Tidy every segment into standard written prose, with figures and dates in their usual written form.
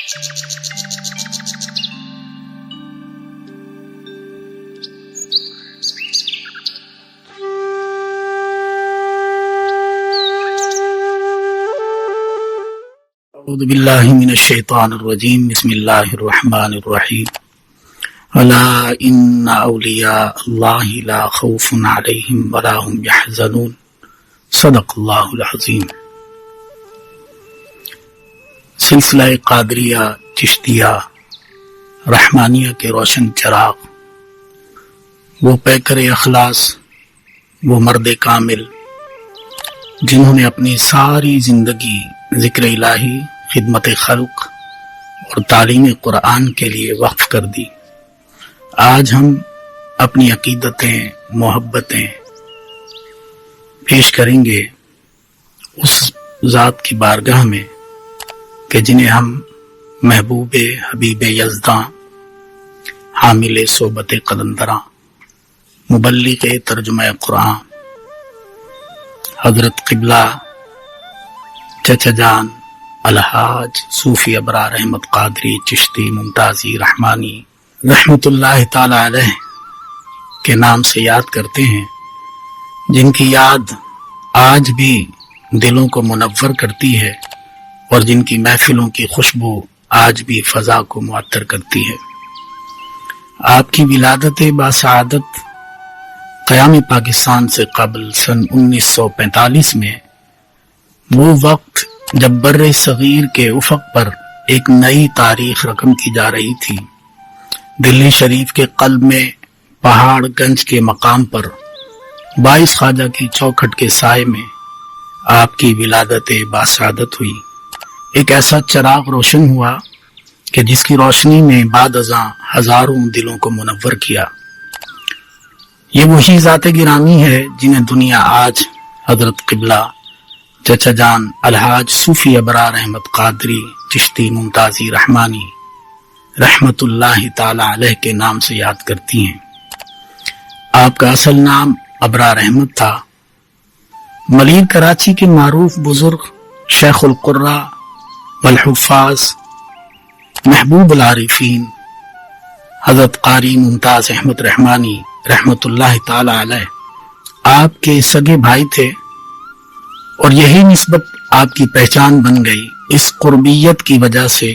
اعوذ باللہ من الشیطان الرجیم بسم اللہ الرحمن الرحیم الا ان اولیاء اللہ لا خوف علیہم ولا هم یحزنون صدق اللہ العظیم۔ سلسلہ قادریہ چشتیہ رحمانیہ کے روشن چراغ، وہ پیکر اخلاص، وہ مرد کامل جنہوں نے اپنی ساری زندگی ذکر الہی، خدمت خلق اور تعلیم قرآن کے لیے وقف کر دی، آج ہم اپنی عقیدتیں، محبتیں پیش کریں گے اس ذات کی بارگاہ میں کہ جنہیں ہم محبوب حبیب یزداں، حامل صحبت قلندراں، مبلغ ترجمہ قرآن حضرت قبلہ چچا جان الحاج صوفی ابرار احمد قادری چشتی ممتازی رحمانی رحمت اللہ تعالی علیہ کے نام سے یاد کرتے ہیں، جن کی یاد آج بھی دلوں کو منور کرتی ہے اور جن کی محفلوں کی خوشبو آج بھی فضا کو معطر کرتی ہے۔ آپ کی ولادت باسعادت قیام پاکستان سے قبل سن 1945 میں، وہ وقت جب بر صغیر کے افق پر ایک نئی تاریخ رقم کی جا رہی تھی، دلی شریف کے قلب میں پہاڑ گنج کے مقام پر 22 خواجہ کی چوکھٹ کے سائے میں آپ کی ولادت باسعادت ہوئی۔ ایک ایسا چراغ روشن ہوا کہ جس کی روشنی نے بعد ازاں ہزاروں دلوں کو منور کیا۔ یہ وہی ذات گرامی ہے جنہیں دنیا آج حضرت قبلہ چچا جان الحاج صوفی ابرار احمد قادری چشتی ممتازی رحمانی رحمت اللہ تعالی علیہ کے نام سے یاد کرتی ہیں۔ آپ کا اصل نام ابرار احمد تھا۔ ملیر کراچی کے معروف بزرگ شیخ القراء والحفاظ محبوب العارفین حضرت قاری ممتاز احمد رحمانی رحمت اللہ تعالی علیہ آپ کے سگے بھائی تھے، اور یہی نسبت آپ کی پہچان بن گئی۔ اس قربیت کی وجہ سے،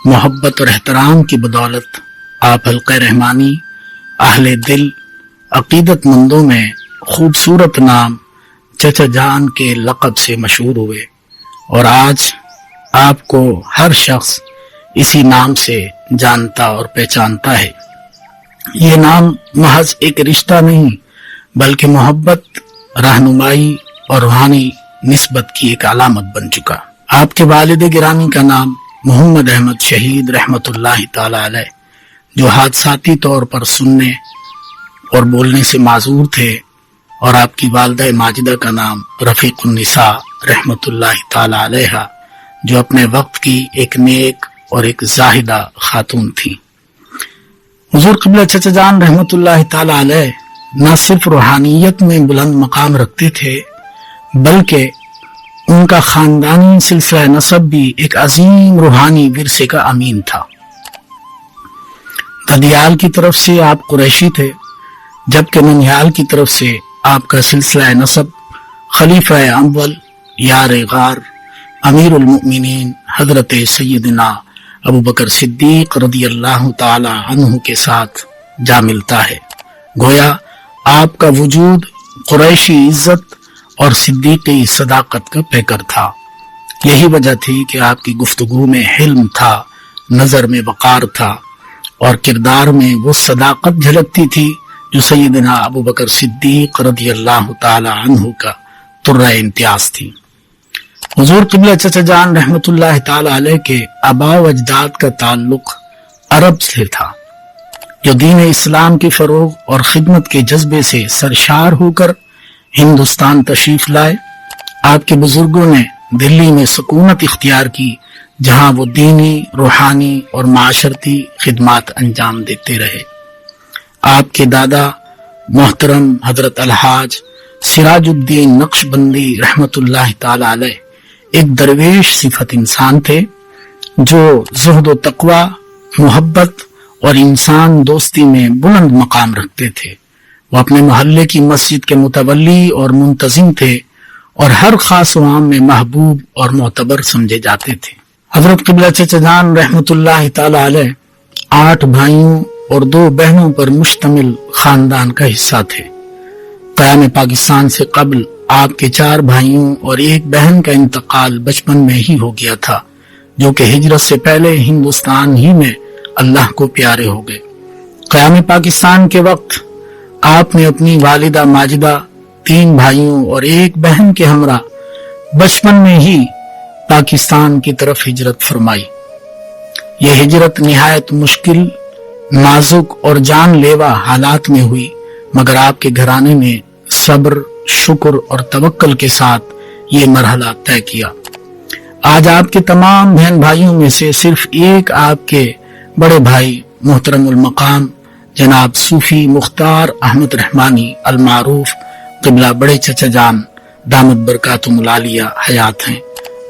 محبت اور احترام کی بدولت، آپ حلقہ رحمانی اہل دل عقیدت مندوں میں خوبصورت نام چچا جان کے لقب سے مشہور ہوئے، اور آج آپ کو ہر شخص اسی نام سے جانتا اور پہچانتا ہے۔ یہ نام محض ایک رشتہ نہیں بلکہ محبت، رہنمائی اور روحانی نسبت کی ایک علامت بن چکا۔ آپ کے والد گرامی کا نام محمد احمد شہید رحمت اللہ تعالی علیہ، جو حادثاتی طور پر سننے اور بولنے سے معذور تھے، اور آپ کی والدہ ماجدہ کا نام رفیق النساء رحمت اللہ تعالی علیہ، جو اپنے وقت کی ایک نیک اور ایک زاہدہ خاتون تھی۔ حضور قبلہ چچا جان رحمت اللہ تعالی علیہ نہ صرف روحانیت میں بلند مقام رکھتے تھے، بلکہ ان کا خاندانی سلسلہ نسب بھی ایک عظیم روحانی ورثے کا امین تھا۔ ددیال کی طرف سے آپ قریشی تھے، جبکہ ننیال کی طرف سے آپ کا سلسلہ نسب خلیفہ اول یار غار امیر المؤمنین حضرت سیدنا ابو بکر صدیق رضی اللہ تعالی عنہ کے ساتھ جا ملتا ہے۔ گویا آپ کا وجود قریشی عزت اور صدیقی صداقت کا پیکر تھا۔ یہی وجہ تھی کہ آپ کی گفتگو میں حلم تھا، نظر میں وقار تھا، اور کردار میں وہ صداقت جھلکتی تھی جو سیدنا ابو بکر صدیق رضی اللہ تعالی عنہ کا ترہ امتیاز تھی۔ حضور قبلہ چچا جان رحمت اللہ تعالی علیہ کے آباء و اجداد کا تعلق عرب سے تھا، جو دین اسلام کے فروغ اور خدمت کے جذبے سے سرشار ہو کر ہندوستان تشریف لائے۔ آپ کے بزرگوں نے دلی میں سکونت اختیار کی، جہاں وہ دینی، روحانی اور معاشرتی خدمات انجام دیتے رہے۔ آپ کے دادا محترم حضرت الحاج سراج الدین نقشبندی رحمت اللہ تعالی علیہ ایک درویش صفت انسان تھے۔ जो ज़ुहद व तक़वा, मोहब्बत और इंसान दोस्ती में बुलंद मकाम रखते थे। वो अपने मोहल्ले की मस्जिद के मुतवल्ली और मुंतजिम थे और हर खास व आम में महबूब और मोतबर समझे जाते थे। हजरत क़िबला चचा जान रहमतुल्लाह ताला अलैह 8 भाइयों और 2 बहनों पर मुश्तमिल खानदान का हिस्सा थे। क़याम पाकिस्तान से कबल आपके 4 भाइयों और 1 बहन का इंतकाल बचपन में ही हो गया था, जो कि हिजरत से पहले हिंदुस्तान ही में अल्लाह को प्यारे हो गए। क़याम पाकिस्तान के वक्त आपने अपनी वालिदा माजिदा, 3 भाइयों और 1 बहन के हमरा बचपन में ही पाकिस्तान की तरफ हिजरत फरमाई। यह हिजरत निहायत मुश्किल, नाजुक और जानलेवा हालात में हुई, मगर आपके घराने ने सब्र, शुक्र और तवक्कल के साथ ये मरहला तय किया। आज आपके तमाम बहन भाइयों में से सिर्फ एक आपके बड़े भाई मोहतरमुल मकाम जनाब सूफी मुख्तार अहमद रहमानी अल मारूफ क़िबला बड़े चचा जान दामत बरकातुहुल आलिया हयात हैं।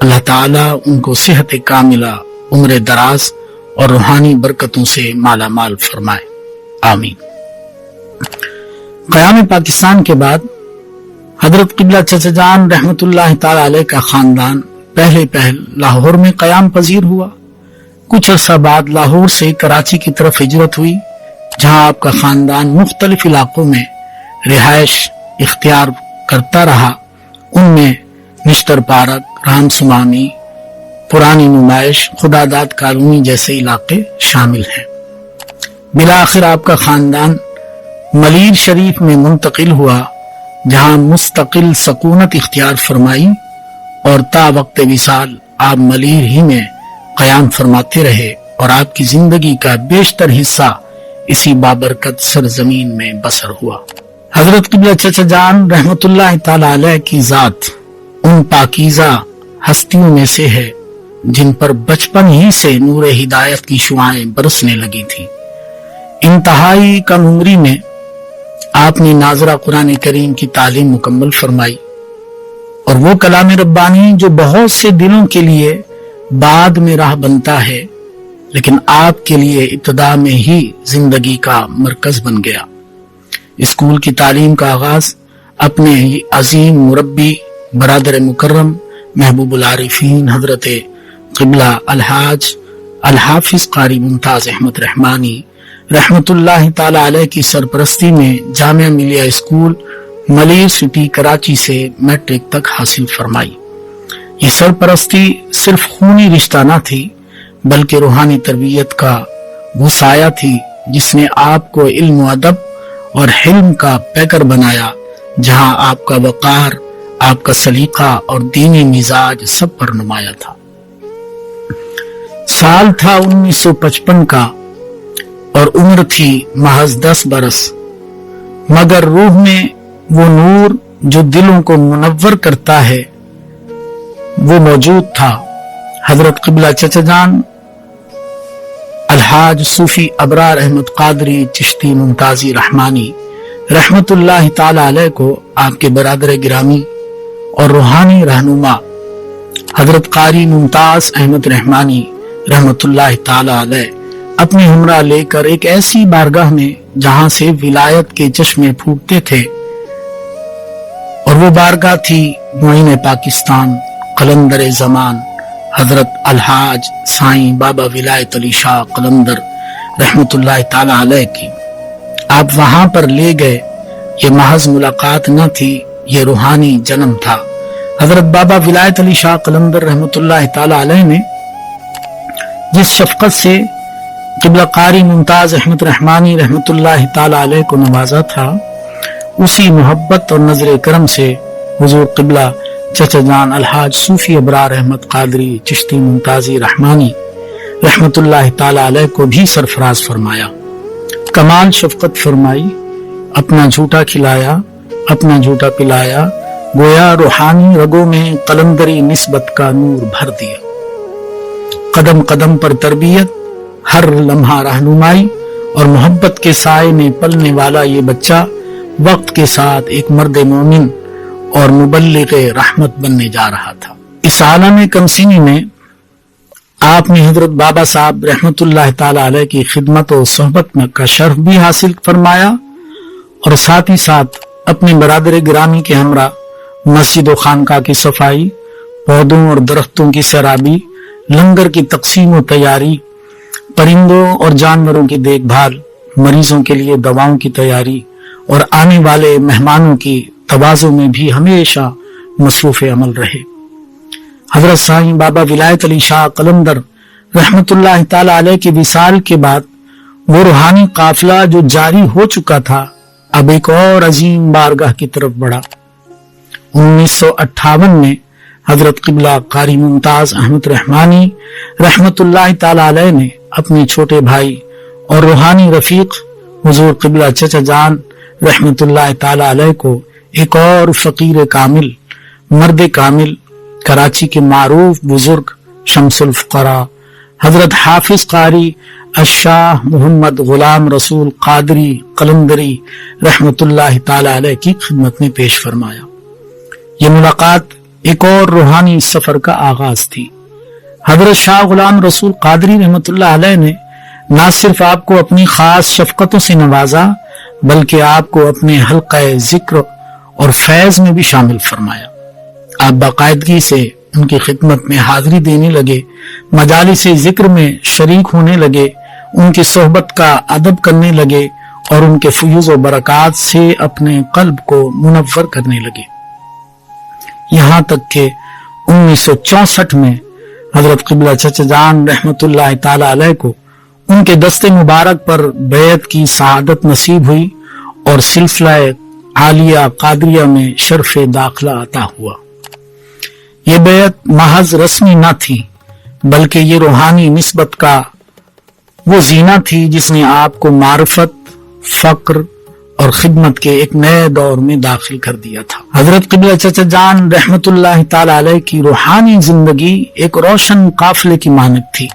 अल्लाह ताला उनको सेहत कामिला, उम्र दराज और रूहानी बरकतों से माला माल फरमाए, आमीन। क़याम पाकिस्तान के बाद हजरत क़िबला चचा जान रहमतुल्लाह ताला अलैह का खानदान पहले लाहौर में क़याम पजीर हुआ। कुछ अर्सा बाद लाहौर से कराची की तरफ हिजरत हुई, जहां आपका खानदान मुख्तलिफ इलाकों में रिहाइश इख्तियार करता रहा। उनमें निश्तर पार्क, राम सुमानी, पुरानी नुमाइश, खुदादाद कॉलोनी जैसे इलाके शामिल हैं। बिला आखिर आपका खानदान मलीर शरीफ में मुंतकिल हुआ, जहां मुस्तकिल सकूनत इख्तियार फरमाई और ता वक्त विसाल आप मलीर ही में क़याम फरमाते रहे और आपकी जिंदगी का बेशतर हिस्सा इसी बाबरकत सरजमीन में बसर हुआ। हजरत क़िबला चचा जान रहमतुल्लाह ताला अलैह की जात उन पाकीज़ा हस्तियों में से है जिन पर बचपन ही से नूर हिदायत की शुआएं बरसने लगी थी। इंतहाई कम उम्री में आपने नाजरा कुरान करीम की तालीम मुकम्मल फरमाई और वो कलाम रब्बानी जो बहुत से दिलों के लिए बाद में राह बनता है, लेकिन आपके लिए इब्तिदा में ही जिंदगी का मरकज बन गया। स्कूल की तालीम का आगाज अपने अजीम मुरब्बी बरादर मुकर्रम महबूबुल आरिफीन हजरत क़िबला अलहाज अल हाफिज कारी मुमताज अहमद रहमानी रहमतुल्लाह ताला अलैह की सरपरस्ती में जामिया मिलिया स्कूल मलीर सिटी कराची से मैट्रिक तक हासिल फरमाई। ये सरपरस्ती सिर्फ खूनी रिश्ता न थी, बल्कि रूहानी तरबियत का वो साया थी जिसने आपको इल्म अदब और हिल्म का पैकर बनाया, जहां आपका वकार, आपका सलीका और दीनी मिजाज सब पर नुमाया था। साल था 1955 का और उम्र थी महज 10 बरस, मगर रूह में वो नूर जो दिलों को मुनव्वर करता है वो मौजूद था। हजरत क़िबला चचा जान अलहाज सूफी अबरार अहमद कादरी चिश्ती मुमताजी रहमानी रहमतुल्लाह ताला अलैह को आपके बरादर गिरामी और रूहानी रहनुमा हजरत कारी मुमताज अहमद रहमानी रहमतुल्लाह ताला अलैह अपनी हमरा लेकर एक ऐसी बारगाह में जहां से विलायत के चश्मे फूटते थे, और वो बारगाह थी मुईन पाकिस्तान कलंदर जमान हजरत अलहाज साईं बाबा विलायत अली शाह कलंदर रहमतुल्लाह ताला अलैह की। आप वहां पर ले गए। ये महज मुलाकात न थी, ये रूहानी जन्म था। हजरत बाबा विलायत अली शाह कलंदर रहमतुल्लाह ताला अलैह ने जिस शफकत से क़िबला कारी मुमताज अहमद रहमानी रहमतुल्लाह ताला अलैह को नवाजा था, उसी मोहब्बत और नजर करम से हुजूर क़िबला चचा जान अलहाज सूफी अबरार अहमद कादरी चिश्ती मुमताजी रहमानी रहमतुल्लाह ताला अलैह को भी सरफराज फरमाया। कमाल शफकत फरमाई, अपना झूठा खिलाया, अपना झूठा पिलाया, गोया रूहानी रगों में कलंदरी निस्बत का नूर भर दिया। कदम कदम पर तरबियत, हर लम्हा रहनुमाई और मोहब्बत के साए में पलने वाला ये बच्चा वक्त के साथ एक मर्द मोमिन और मुबल्लिग़ रहमत बनने जा रहा था। इस आलम कमसीनी में आपने हजरत बाबा साहब रहमतुल्लाह ताला अलैह की खिदमत और सोहबत में का शर्फ भी हासिल फरमाया और साथ ही साथ अपने बरादर गिरामी के हमरा मस्जिद और खानका की सफाई, पौधों और दरख्तों की सैराबी, लंगर की तकसीम और तैयारी, परिंदों और जानवरों की देखभाल, मरीजों के लिए दवाओं की तैयारी और आने वाले मेहमानों की तवाज़ो में भी हमेशा मसरूफ अमल रहे। हजरत साईं बाबा विलायत अली शाह कलंदर रहमतुल्लाह ताला अलैह के विसाल के बाद वो रूहानी काफिला जो जारी हो चुका था अब एक और अजीम बारगाह की तरफ बढ़ा। 1958 में हजरत किबला कारी मुमताज अहमद रहमानी रहमतुल्लाह ताला अलैह ने अपने छोटे भाई और रूहानी रफीक हुजूर किबला चचा जान रहमतुल्लाह ताला अलैह को एक और फकीर कामिल, मर्द कामिल, कराची के मारूफ बुजुर्ग शमसुल फुकरा हजरत हाफिज कारी अशाह मोहम्मद गुलाम रसूल कादरी कलंदरी रहमतुल्लाह ताला अलैह की खिदमत में पेश फरमाया। ये मुलाकात एक और रूहानी सफर का आगाज थी। हजरत शाह गुलाम रसूल कादरी रहमतुल्लाह अलैह ने न सिर्फ आपको अपनी खास शफकतों से नवाजा बल्कि आपको अपने हल्क़े जिक्र और फैज में भी शामिल फरमाया। आप बाकायदगी से उनकी खिदमत में हाजिरी देने लगे, मजालिस जिक्र में शरीक होने लगे, उनकी सोहबत का अदब करने लगे और उनके फयूज व बरक़ात से अपने कल्ब को मुनव्वर करने लगे। यहाँ तक के 1964 में हजरत किबला चचा जान रहमतुल्लाह ताला अलैह को उनके दस्ते मुबारक पर बैत की सआदत नसीब हुई और सिलसिला आलिया कादरिया में शर्फ दाखिला अता हुआ। ये बैत महज रस्मी न थी बल्कि ये रूहानी निस्बत का वो जीना थी जिसने आपको मार्फत, फक्र और खिदमत के एक नए दौर में दाखिल कर दिया था। हजरत किबला चचा जान रहमतुल्लाह ताला अलैह की रूहानी जिंदगी एक रोशन काफिले की मानक थी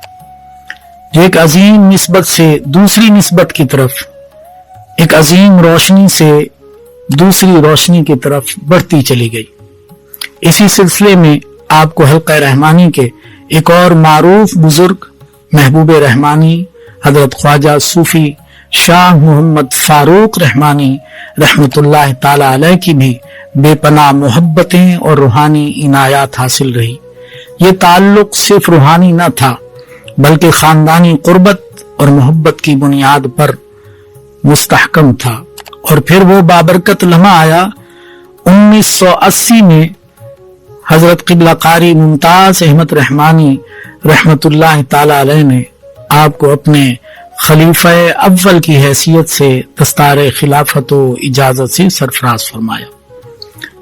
जो एक अजीम निस्बत से दूसरी निस्बत की तरफ, एक अजीम रोशनी से दूसरी रोशनी की तरफ बढ़ती चली गई। इसी सिलसिले में आपको हल्क़ा रहमानी के एक और मारूफ बुजुर्ग महबूब रहमानी हजरत ख्वाजा सूफी शाह मोहम्मद फारूक रहमानी रहमतुल्लाह ताला अलैह की भी बेपनाह मोहब्बतें और रूहानी इनायात हासिल रही। ये ताल्लुक सिर्फ रूहानी न था बल्कि खानदानी कुर्बत और मोहब्बत की बुनियाद पर मुस्तहकम था। और फिर वो बाबरकत लम्हा आया 1980 में हजरत किबला कारी मुमताज अहमद रहमानी रहमतुल्लाह ताला अलैह ने आपको अपने खलीफा अव्वल की हैसियत से दस्तार खिलाफत व इजाजत से सरफराज फरमाया।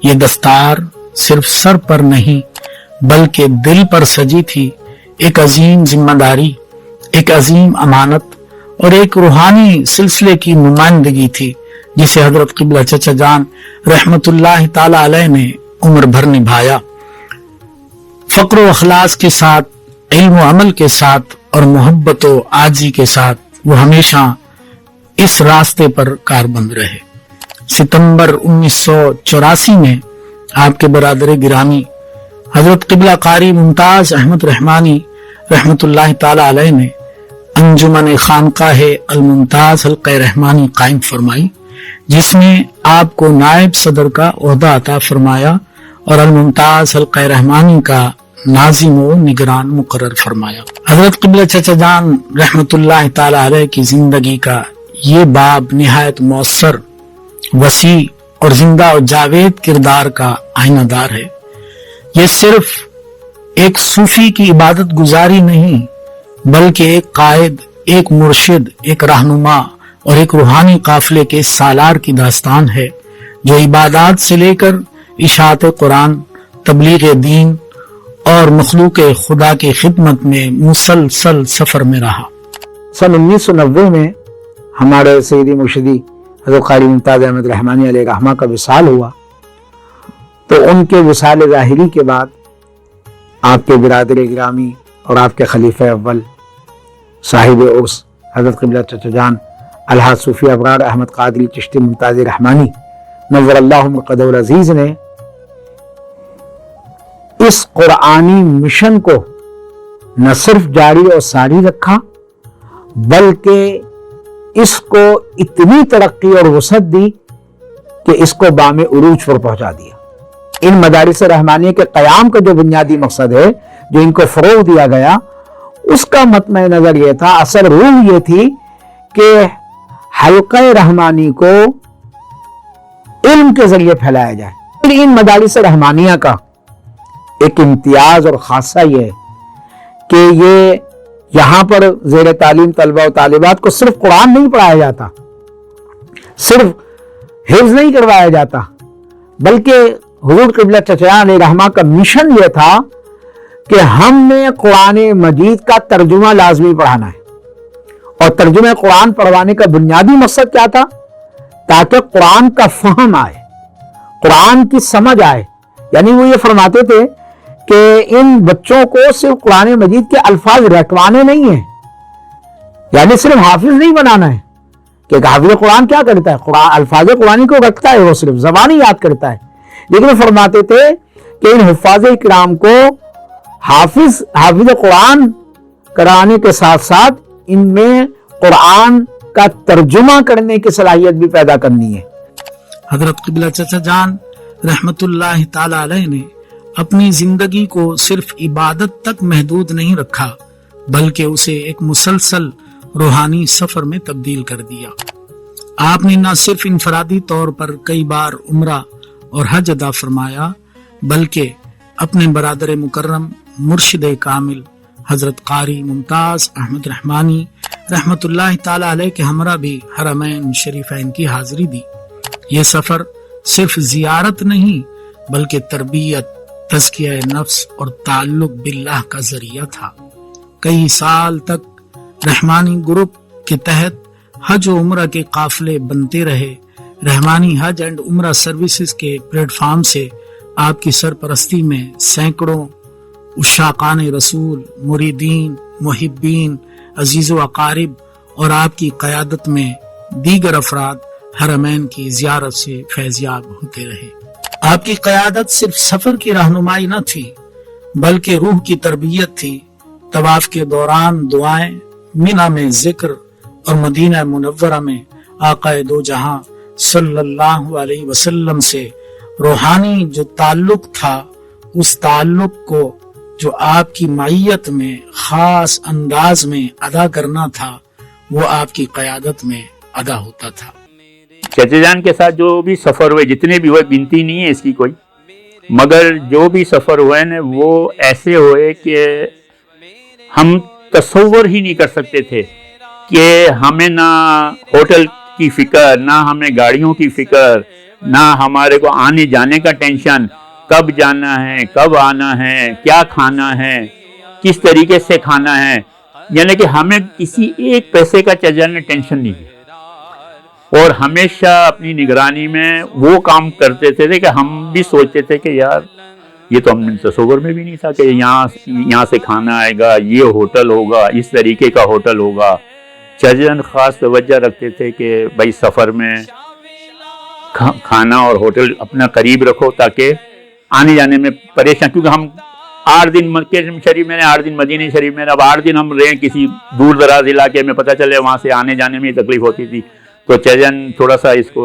ये दस्तार सिर्फ सर पर नहीं बल्कि दिल पर सजी थी। एक अजीम जिम्मेदारी, एक अजीम अमानत और एक रूहानी सिलसिले की नुमाइंदगी थी जिसे हजरत किबला चचा जान रहमतुल्लाह ताला अलैह ने उम्र भर निभाया। फक्र व अखलास के साथ, इल्म व अमल के साथ और मोहब्बत व आजी के साथ वो हमेशा इस रास्ते पर कारबंद रहे। सितंबर 1984 में आपके बरादर गिरामी हजरत किबला कारी मुमताज अहमद रहमानी रहमतुल्लाह ताला अलैह ने अंजुमन खानकाह अल मुमताज हल्क़ा रहमानी कायम फरमाई जिसमें आपको नायब सदर का ओहदा अता फरमाया और अल मुमताज हल्क़ा रहमानी का नाजिम व निगरान मुकर्रर फरमाया। हजरत किबला चचा जान रहमतुल्लाह ताला अलैह की जिंदगी का ये बाब निहायत मौसर, वसी और जिंदा और जावेद किरदार का आईनादार है। ये सिर्फ एक सूफी की इबादत गुजारी नहीं बल्कि एक कायद, एक मुर्शिद, एक रहनुमा और एक रूहानी काफिले के सालार की दास्तान है जो इबादत से लेकर इशाअत कुरान, तबलीग दीन और मखलूक खुदा की खिदमत में मुसलसल सफर में रहा। सन 1990 में हमारे सैयदी मुर्शिदी हज़रत कारी मुमताज अहमद रहमानी अलैहि रहमा का विसाल हुआ तो उनके विसाल ज़ाहिरी के बाद आपके बिरादर गिरामी और आपके खलीफा अव्वल साहिब उर्स हज़रत किबला चचा जान अलहाज सूफी अबरार अहमद कादरी चिश्ती मुमताज रहमानी नज़्वरल्लाहु मक़दहुल अज़ीज़ ने इस कुरानी मिशन को न सिर्फ जारी और सारी रखा बल्कि इसको इतनी तरक्की और वसअत दी कि इसको बामे उरूज पर पहुंचा दिया। इन मदारिस रहमानिया के क़याम का जो बुनियादी मकसद है, जो इनको फ़रोग़ दिया गया, उसका मतमय नज़र ये था, असल रूह ये थी कि हल्क़ा रहमानी को इल्म के ज़रिए फैलाया जाए। इन मदारिस रहमानिया का एक इम्तियाज़ और ख़ासा ये है कि ये यहाँ पर ज़ेर तालीम तलबा और तालिबात को सिर्फ कुरान नहीं पढ़ाया जाता, सिर्फ हिफ्ज़ नहीं करवाया जाता, बल्कि हुज़ूर क़िबला चचा अलैहिर्रहमा का मिशन ये था कि हमने कुरान मजीद का तर्जुमा लाजमी पढ़ाना है। और तर्जुमा कुरान पढ़वाने का बुनियादी मकसद क्या था? ताकि कुरान का फहम आए, कुरान की समझ आए। यानी वो ये फरमाते थे कि इन बच्चों को सिर्फ कुरान मजीद के अल्फाज रटवाने नहीं है, यानी सिर्फ हाफिज नहीं बनाना है कि हाफिज कुरान क्या करता है, कुरान अल्फाज कुरानी को रखता है, वो सिर्फ ज़बानी याद करता है। लेकिन फरमाते थे कि इन हुफ़ाज़ किराम को हाफिज कुरान कराने के साथ साथ इनमें कुरान का तर्जुमा करने की सलाहियत भी पैदा करनी है। हजरत क़िबला चचा जान रहमतुल्लाह ताला अलैह ने अपनी जिंदगी को सिर्फ इबादत तक महदूद नहीं रखा, बल्कि उसे एक मुसलसल रूहानी सफर में तब्दील कर दिया। आपने न सिर्फ इनफरादी तौर पर कई बार उम्रा और हज अदा फरमाया, बल्कि अपने बरादर मुकर्रम मुर्शिद कामिल हजरत कारी मुमताज अहमद रहमानी रहमतुल्लाह ताला अलैह के हमरा भी हरमैन शरीफैन की हाजिरी दी। ये सफर सिर्फ जियारत नहीं बल्कि तरबियत, तज़किया नफ्स और ताल्लुक बिल्लाह का जरिया था। कई साल तक रहमानी ग्रुप के तहत हज और उम्रा के काफिले बनते रहे। रहमानी हज एंड उम्रा सर्विसेज के प्लेटफॉर्म से आपकी सरपरस्ती में सैकड़ों उशाकान रसूल, मुरीदीन, मुहिब्बीन, अजीज़ व अकारिब और आपकी क़यादत में दीगर अफराद हरमैन की ज़ियारत से फैज़याब होते रहे। आपकी क़यादत सिर्फ सफ़र की रहनुमाई न थी बल्कि रूह की तरबियत थी। तवाफ के दौरान दुआएं, मिना में जिक्र और मदीना मुनव्वरा में आक़ाए दो जहां सल्लल्लाहु अलैहि वसल्लम से रूहानी जो ताल्लुक था, उस ताल्लुक को जो आपकी मायत में खास अंदाज में अदा करना था, वो आपकी क़यादत में अदा होता था। चचा जान के साथ जो भी सफ़र हुए, जितने भी हुए, गिनती नहीं है इसकी कोई, मगर जो भी सफ़र हुए ना वो ऐसे हुए कि हम तसव्वुर ही नहीं कर सकते थे कि हमें ना होटल की फ़िक्र, ना हमें गाड़ियों की फ़िक्र, ना हमारे को आने जाने का टेंशन, कब जाना है, कब आना है, क्या खाना है, किस तरीके से खाना है। यानी कि हमें किसी एक पैसे का चचा ने टेंशन नहीं है और हमेशा अपनी निगरानी में वो काम करते थे कि हम भी सोचते थे कि यार ये तो हमने तसव्वुर में भी नहीं था कि यहाँ से खाना आएगा, ये होटल होगा, इस तरीके का होटल होगा। चजन ख़ास तवज्जो रखते थे कि भाई सफ़र में खाना और होटल अपना करीब रखो ताकि आने जाने में परेशान, क्योंकि हम 8 दिन मक्के शरीफ में, 8 दिन मदीने शरीफ में, अब 8 दिन हम रहे किसी दूर दराज इलाके में, पता चले वहाँ से आने जाने में तकलीफ होती थी। तो चजन थोड़ा सा इसको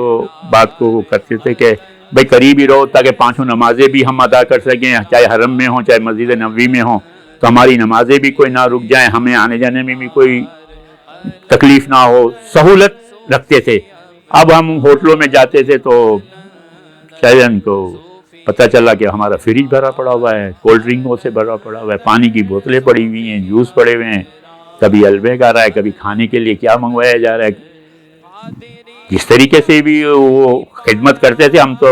बात को करते थे कि भाई करीब ही रहो ताकि 5 नमाजें भी हम अदा कर सकें, चाहे हरम में हो चाहे मस्जिद नबवी में हो, तो हमारी नमाजें भी कोई ना रुक जाए, हमें आने जाने में भी कोई तकलीफ ना हो, सहूलत रखते थे। अब हम होटलों में जाते थे तो चजन को पता चला कि हमारा फ्रिज भरा पड़ा हुआ है, कोल्ड ड्रिंकों से भरा पड़ा हुआ है, पानी की बोतलें पड़ी हुई हैं, जूस पड़े हुए हैं, कभी अलबेग आ रहा है, कभी खाने के लिए क्या मंगवाया जा रहा है। जिस तरीके से भी वो खिदमत करते थे हम तो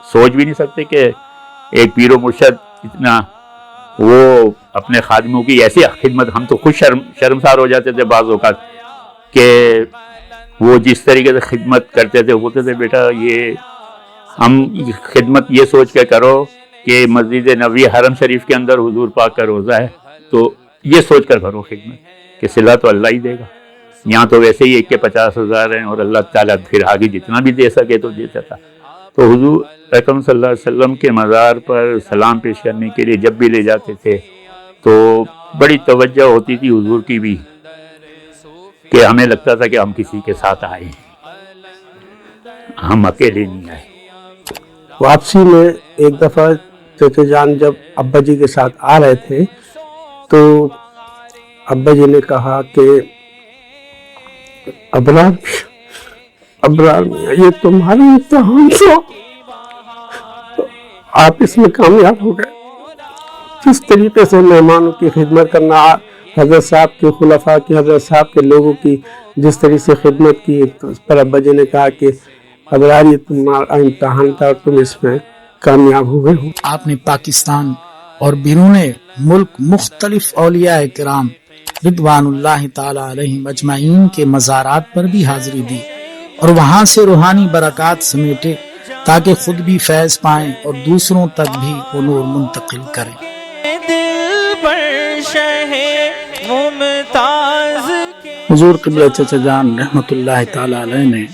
सोच भी नहीं सकते कि एक पीरो मुर्शद इतना वो अपने खादिमों की ऐसी खिदमत, हम तो खुद शर्मसार हो जाते थे बाज़ औक़ात कि वो जिस तरीके से खिदमत करते थे। बोलते थे बेटा ये हम खिदमत ये सोच के करो कि मस्जिद नबवी हरम शरीफ के अंदर हुजूर पाक का रोज़ा है, तो ये सोच कर करो खिदमत कि सिला तो अल्लाह ही देगा। यहाँ तो वैसे ही 1 के 50,000 हैं और अल्लाह ताला फिर आगे जितना भी दे सके तो देता था। तो हुजूर अकरम सल्लल्लाहु अलैहि वसल्लम के मज़ार पर सलाम पेश करने के लिए जब भी ले जाते थे تو بڑی توجہ ہوتی تھی حضور کی بھی کہ ہمیں لگتا تھا کہ ہم کسی کے ساتھ آئے ہیں، ہم اکیلے نہیں آئے۔ واپسی میں ایک دفعہ چچا جان جب ابا جی کے ساتھ آ رہے تھے تو ابا جی نے کہا کہ ابرار میاں یہ تمہارا امتحان تھا، آپ اس میں کامیاب ہو گئے۔ جس طریقے سے مہمانوں کی خدمت کرنا، حضرت صاحب کے خلفاء کی، حضرت صاحب کے لوگوں کی جس طریقے سے خدمت کی، تو اس پر ابا جی نے کہا کہ ابرار یہ تمہارا امتحان تھا اور تم اس میں کامیاب ہوئے ہو۔ آپ نے پاکستان اور بیرون ملک مختلف اولیاء کرام رضوان اللہ تعالی علیہم اجمعین کے مزارات پر بھی حاضری دی اور وہاں سے روحانی برکات سمیٹے تاکہ خود بھی فیض پائیں اور دوسروں تک بھی وہ نور منتقل کریں۔ حضور قبلہ چچا جان رحمت اللہ تعالی علیہ نے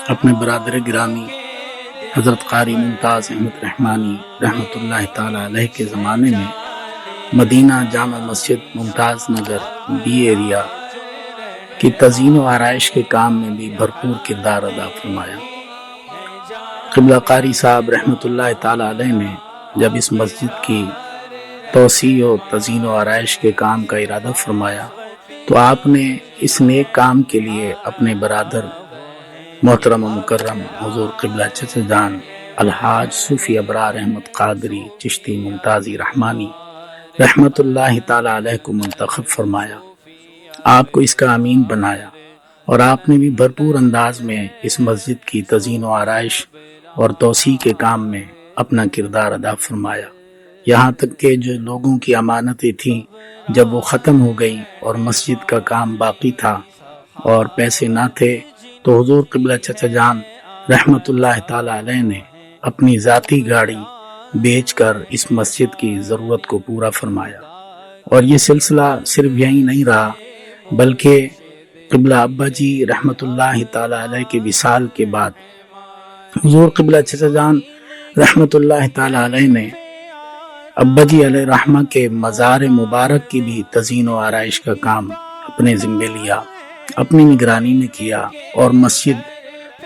اپنے برادر گرامی حضرت قاری ممتاز احمد رحمانی رحمت اللہ تعالی علیہ کے زمانے میں مدینہ جامع مسجد ممتاز نگر بی ایریا کی تزئین و آرائش کے کام میں بھی بھرپور کردار ادا فرمایا۔ قبلہ قاری صاحب رحمت اللہ تعالی علیہ نے جب اس مسجد کی توسیع و تزئین و آرائش کے کام کا ارادہ فرمایا تو آپ نے اس نیک کام کے لیے اپنے برادر محترم و مکرم حضور قبلہ چچا جان الحاج صوفی ابرار احمد قادری چشتی ممتازی رحمانی رحمت اللہ تعالی علیہ کو منتخب فرمایا، آپ کو اس کا امین بنایا اور آپ نے بھی بھرپور انداز میں اس مسجد کی تزئین و آرائش اور توسیع کے کام میں اپنا کردار ادا فرمایا، یہاں تک کہ جو لوگوں کی امانتیں تھیں جب وہ ختم ہو گئیں اور مسجد کا کام باقی تھا اور پیسے نہ تھے تو حضور قبلہ چچا جان رحمت اللہ تعالی علیہ نے اپنی ذاتی گاڑی بیچ کر اس مسجد کی ضرورت کو پورا فرمایا۔ اور یہ سلسلہ صرف یہی نہیں رہا بلکہ قبلہ ابا جی رحمت اللہ تعالی علیہ کے وصال کے بعد حضور قبلہ چچا جان رحمت اللہ تعالی علیہ نے ابا جی علیہ رحمہ کے مزار مبارک کی بھی تزئین و آرائش کا کام اپنے ذمے لیا، اپنی نگرانی میں کیا اور مسجد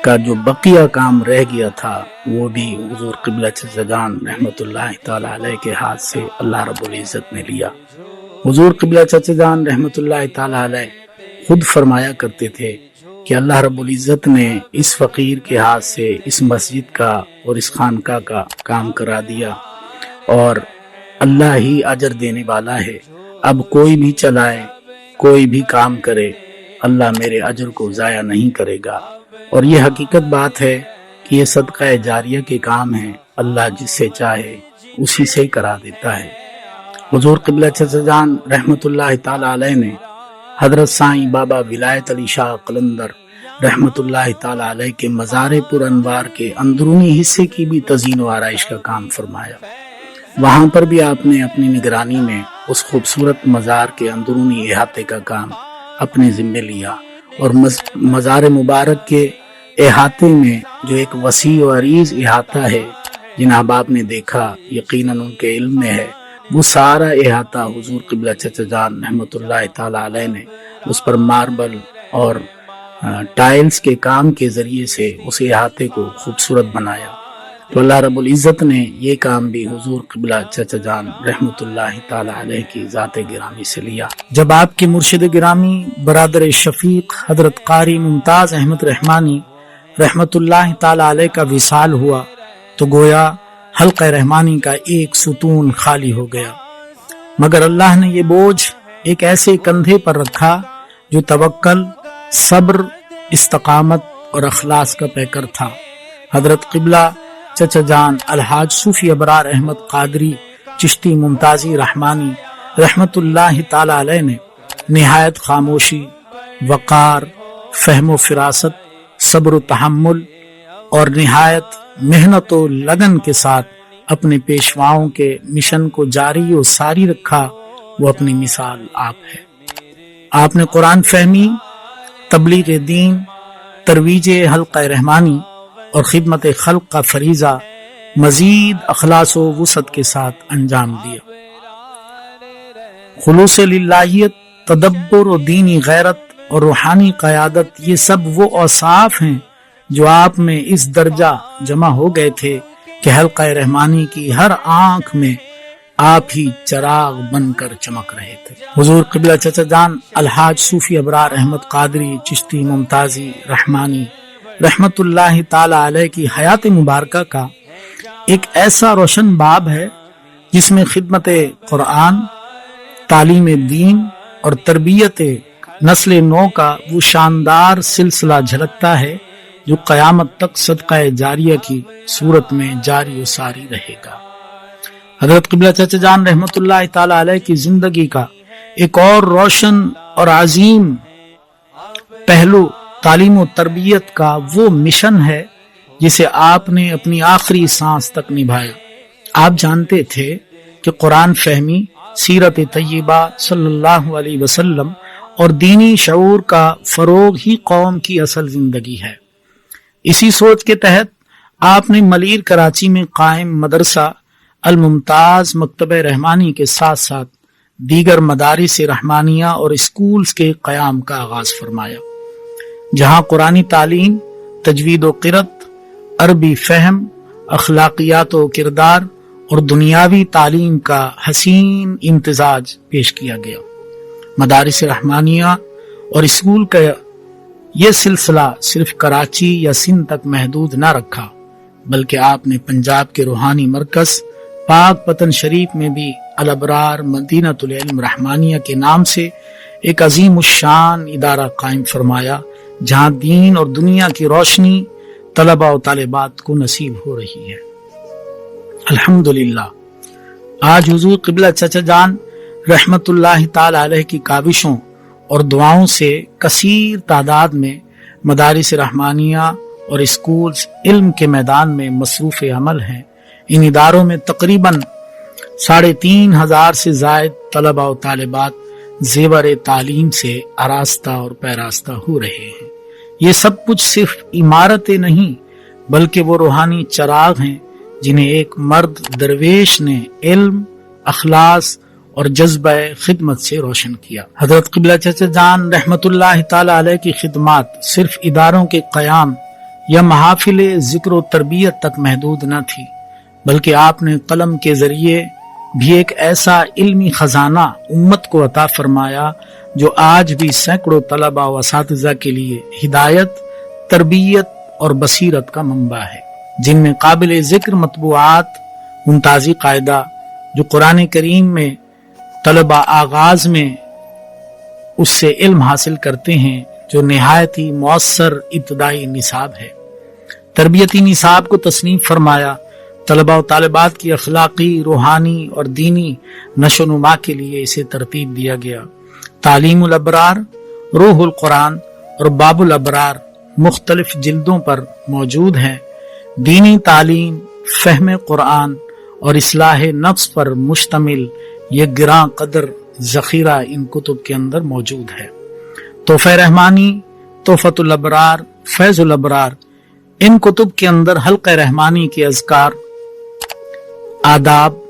کا جو بقیہ کام رہ گیا تھا وہ بھی حضور قبلہ چچا جان رحمت اللہ تعالی علیہ کے ہاتھ سے اللہ رب العزت نے لیا۔ حضور قبلہ چچا جان رحمت اللہ تعالی علیہ خود فرمایا کرتے تھے کہ اللہ رب العزت نے اس فقیر کے ہاتھ سے اس مسجد کا اور اس خانقاہ کا کام کرا دیا اور اللہ ہی اجر دینے والا ہے، اب کوئی بھی چلائے کوئی بھی کام کرے اللہ میرے اجر کو ضائع نہیں کرے گا۔ اور یہ حقیقت بات ہے کہ یہ صدقہ جاریہ کے کام ہیں، اللہ جس سے چاہے اسی سے کرا دیتا ہے۔ حضور قبلہ چچا جان رحمت اللہ تعالی علیہ نے حضرت سائیں بابا ولایت علی شاہ قلندر رحمت اللہ تعالی علیہ کے مزار پر انوار کے اندرونی حصے کی بھی تزئین و آرائش کا کام فرمایا۔ وہاں پر بھی آپ نے اپنی نگرانی میں اس خوبصورت مزار کے اندرونی احاطے کا کام اپنے ذمے لیا اور مزار مبارک کے احاطے میں جو ایک وسیع و عریض احاطہ ہے جناب آپ نے دیکھا، یقیناً ان کے علم میں ہے، وہ سارا احاطہ حضور قبلہ چچا جان رحمت اللہ تعالی علیہ نے اس پر ماربل اور ٹائلز کے کام کے ذریعے سے اس احاطے کو خوبصورت بنایا۔ تو اللہ رب العزت نے یہ کام بھی حضور قبلہ چچا جان رحمت اللہ تعالی علیہ کی ذات گرامی سے لیا۔ جب آپ کے مرشد گرامی برادر شفیق حضرت قاری ممتاز احمد رحمانی رحمت اللہ تعالی علیہ کا وصال ہوا تو گویا حلقہ رحمانی کا ایک ستون خالی ہو گیا، مگر اللہ نے یہ بوجھ ایک ایسے کندھے پر رکھا جو توکل، صبر، استقامت اور اخلاص کا پیکر تھا۔ حضرت قبلہ چچا جان الحاج صوفی ابرار احمد قادری چشتی ممتازی رحمانی رحمت اللہ تعالی علیہ نے نہایت خاموشی، وقار، فہم و فراست، صبر و تحمل اور نہایت محنت و لگن کے ساتھ اپنے پیشواؤں کے مشن کو جاری و ساری رکھا، وہ اپنی مثال آپ ہے۔ آپ نے قرآن فہمی، تبلیغ دین، ترویج حلقہ رحمانی اور خدمت خلق کا فریضہ مزید اخلاص و وسعت کے ساتھ انجام دیا۔ खुलूस लिल्लाहियत, तदब्बुर और दीनी गैरत और रूहानी क़यादत, ये सब वो औसाफ हैं जो आप में इस दर्जा जमा हो गए थे कि हल्क़ा रहमानी की हर आंख में आप ही चराग बनकर चमक रहे थे। हुजूर क़िबला चचा जान अलहाज सूफी अबरार अहमद कादरी चिश्ती मुमताजी रहमानी रहमतुल्लाहि ताला अलैह की हयात मुबारका का एक ऐसा रोशन बाब है जिसमें खिदमत कुरान, तालीम दीन और तरबियत नस्ल नौ का वो शानदार सिलसिला झलकता है जो क़यामत तक सदका जारिया की सूरत में जारी व सारी रहेगा। हजरत क़िबला चचा जान रहमतुल्लाहि ताला अलैह की जिंदगी का एक और रोशन और अजीम पहलू तालीम व तरबियत का वो मिशन है जिसे आपने अपनी आखिरी सांस तक निभाया। आप जानते थे कि कुरान फहमी, सीरत तय्यबा सल्लल्लाहु अलैहि वसल्लम और दीनी शऊर का फरोग ही कौम की असल जिंदगी है। इसी सोच के तहत आपने मलीर कराची में कायम मदरसा अल मुमताज मकतब रहमानी के साथ साथ दीगर मदारिस रहमानिया और स्कूल्स के क़याम का आगाज फरमाया, जहां कुरानी तालीम, तजवीद व क़िरत, अरबी फहम, अखलाकियात व किरदार और दुनियावी तालीम का हसीन इम्तिजाज पेश किया गया। मदारिस रहमानिया और स्कूल का यह सिलसिला सिर्फ कराची या सिंध तक महदूद न रखा, बल्कि आपने पंजाब के रूहानी मरकज पाक पतन शरीफ में भी अल अबरार मदीनतुल इल्म रहमानिया के नाम से एक अजीम शान इदारा कायम फरमाया, जहां दीन और दुनिया की रोशनी तलबा और तालिबात को नसीब हो रही है। अल्हम्दुलिल्लाह आज हुजूर क़िबला चचा जान रहमतुल्लाहि ताला अलैह की काविशों और दुआओं से कसीर तादाद में मदारिस रहमानिया और स्कूल्स इल्म के मैदान में मसरूफ़ अमल हैं। इन इदारों में तकरीबन 3,500 से जायद तलबा और तालिबात ज़ेवर तालीम से आरास्ता और पैरास्ता हो रहे हैं। ये सब कुछ सिर्फ इमारतें नहीं बल्कि वो रूहानी चराग हैं जिन्हें एक मर्द दरवेश ने इल्म, अखलास और जज्बा खिदमत से रोशन किया। हजरत क़िबला चचा जान रहमतुल्लाहि ताला अलैह की खिदमत सिर्फ इदारों के क़याम या महाफिल ज़िक्र व तरबियत तक महदूद न थी, बल्कि आपने कलम के जरिए भी एक ऐसा इल्मी खजाना उम्मत को अता फरमाया जो आज भी सैकड़ों तलबा व असातिज़ा के लिए हिदायत, तरबियत और बसीरत का मंबा है, जिनमें काबिल ज़िक्र मतबूआत मुमताज़ी कायदा जो कुरान करीम में तलबा आगाज में उससे इल्म हासिल करते हैं, जो निहायत ही मौसर इब्तदाई निसाब है। तरबियती निसाब को तस्नीफ फरमाया तलबा व तालिबात की अखलाकी, रूहानी और दीनी नशोनुमा के लिए इसे तरतीब दिया गया। तालीमुल अबरार, रूहुल कुरान और बाबुल अबरार मुख्तलिफ जिल्दों पर मौजूद हैं। दीनी तालीम, फहम कुरान और इस्लाह नफ्स पर मुश्तमिल ये गिरां कदर ज़ख़ीरा इन कुतुब के अंदर मौजूद है। तोहफ़े रहमानी, तोहफ़तुल अबरार, फैज़ुल अबरार, इन कुतुब के अंदर हल्क़े रहमानी के अज़कार, आदाब,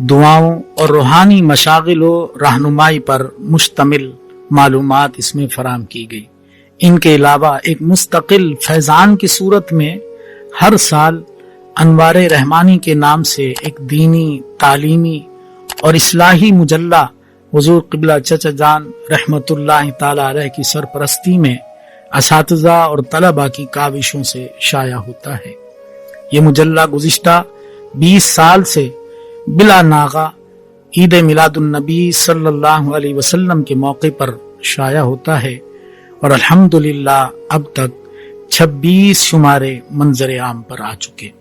दुआओं और रूहानी मशागिल व रहनुमाई पर मुश्तमिल मालूमात इसमें फराम की गई। इनके अलावा एक मुस्तकिल फैज़ान की सूरत में हर साल अनवारे रहमानी के नाम से एक दीनी, तालीमी और इस्लाही मुजल्ला हुजूर क़िबला चचा जान रहमतुल्लाहि ताला अलैह की सरपरस्ती में असातिज़ा और तलबा की काविशों से शाया होता है। ये मुजल्ला गुज़िश्ता 20 साल से बिला नागा ईद मिलादुन्नबी सल्लल्लाहु अलैहि वसल्लम के मौके पर शाया होता है और अल्हम्दुलिल्लाह अब तक 26 शुमारे मंजर आम पर आ चुके।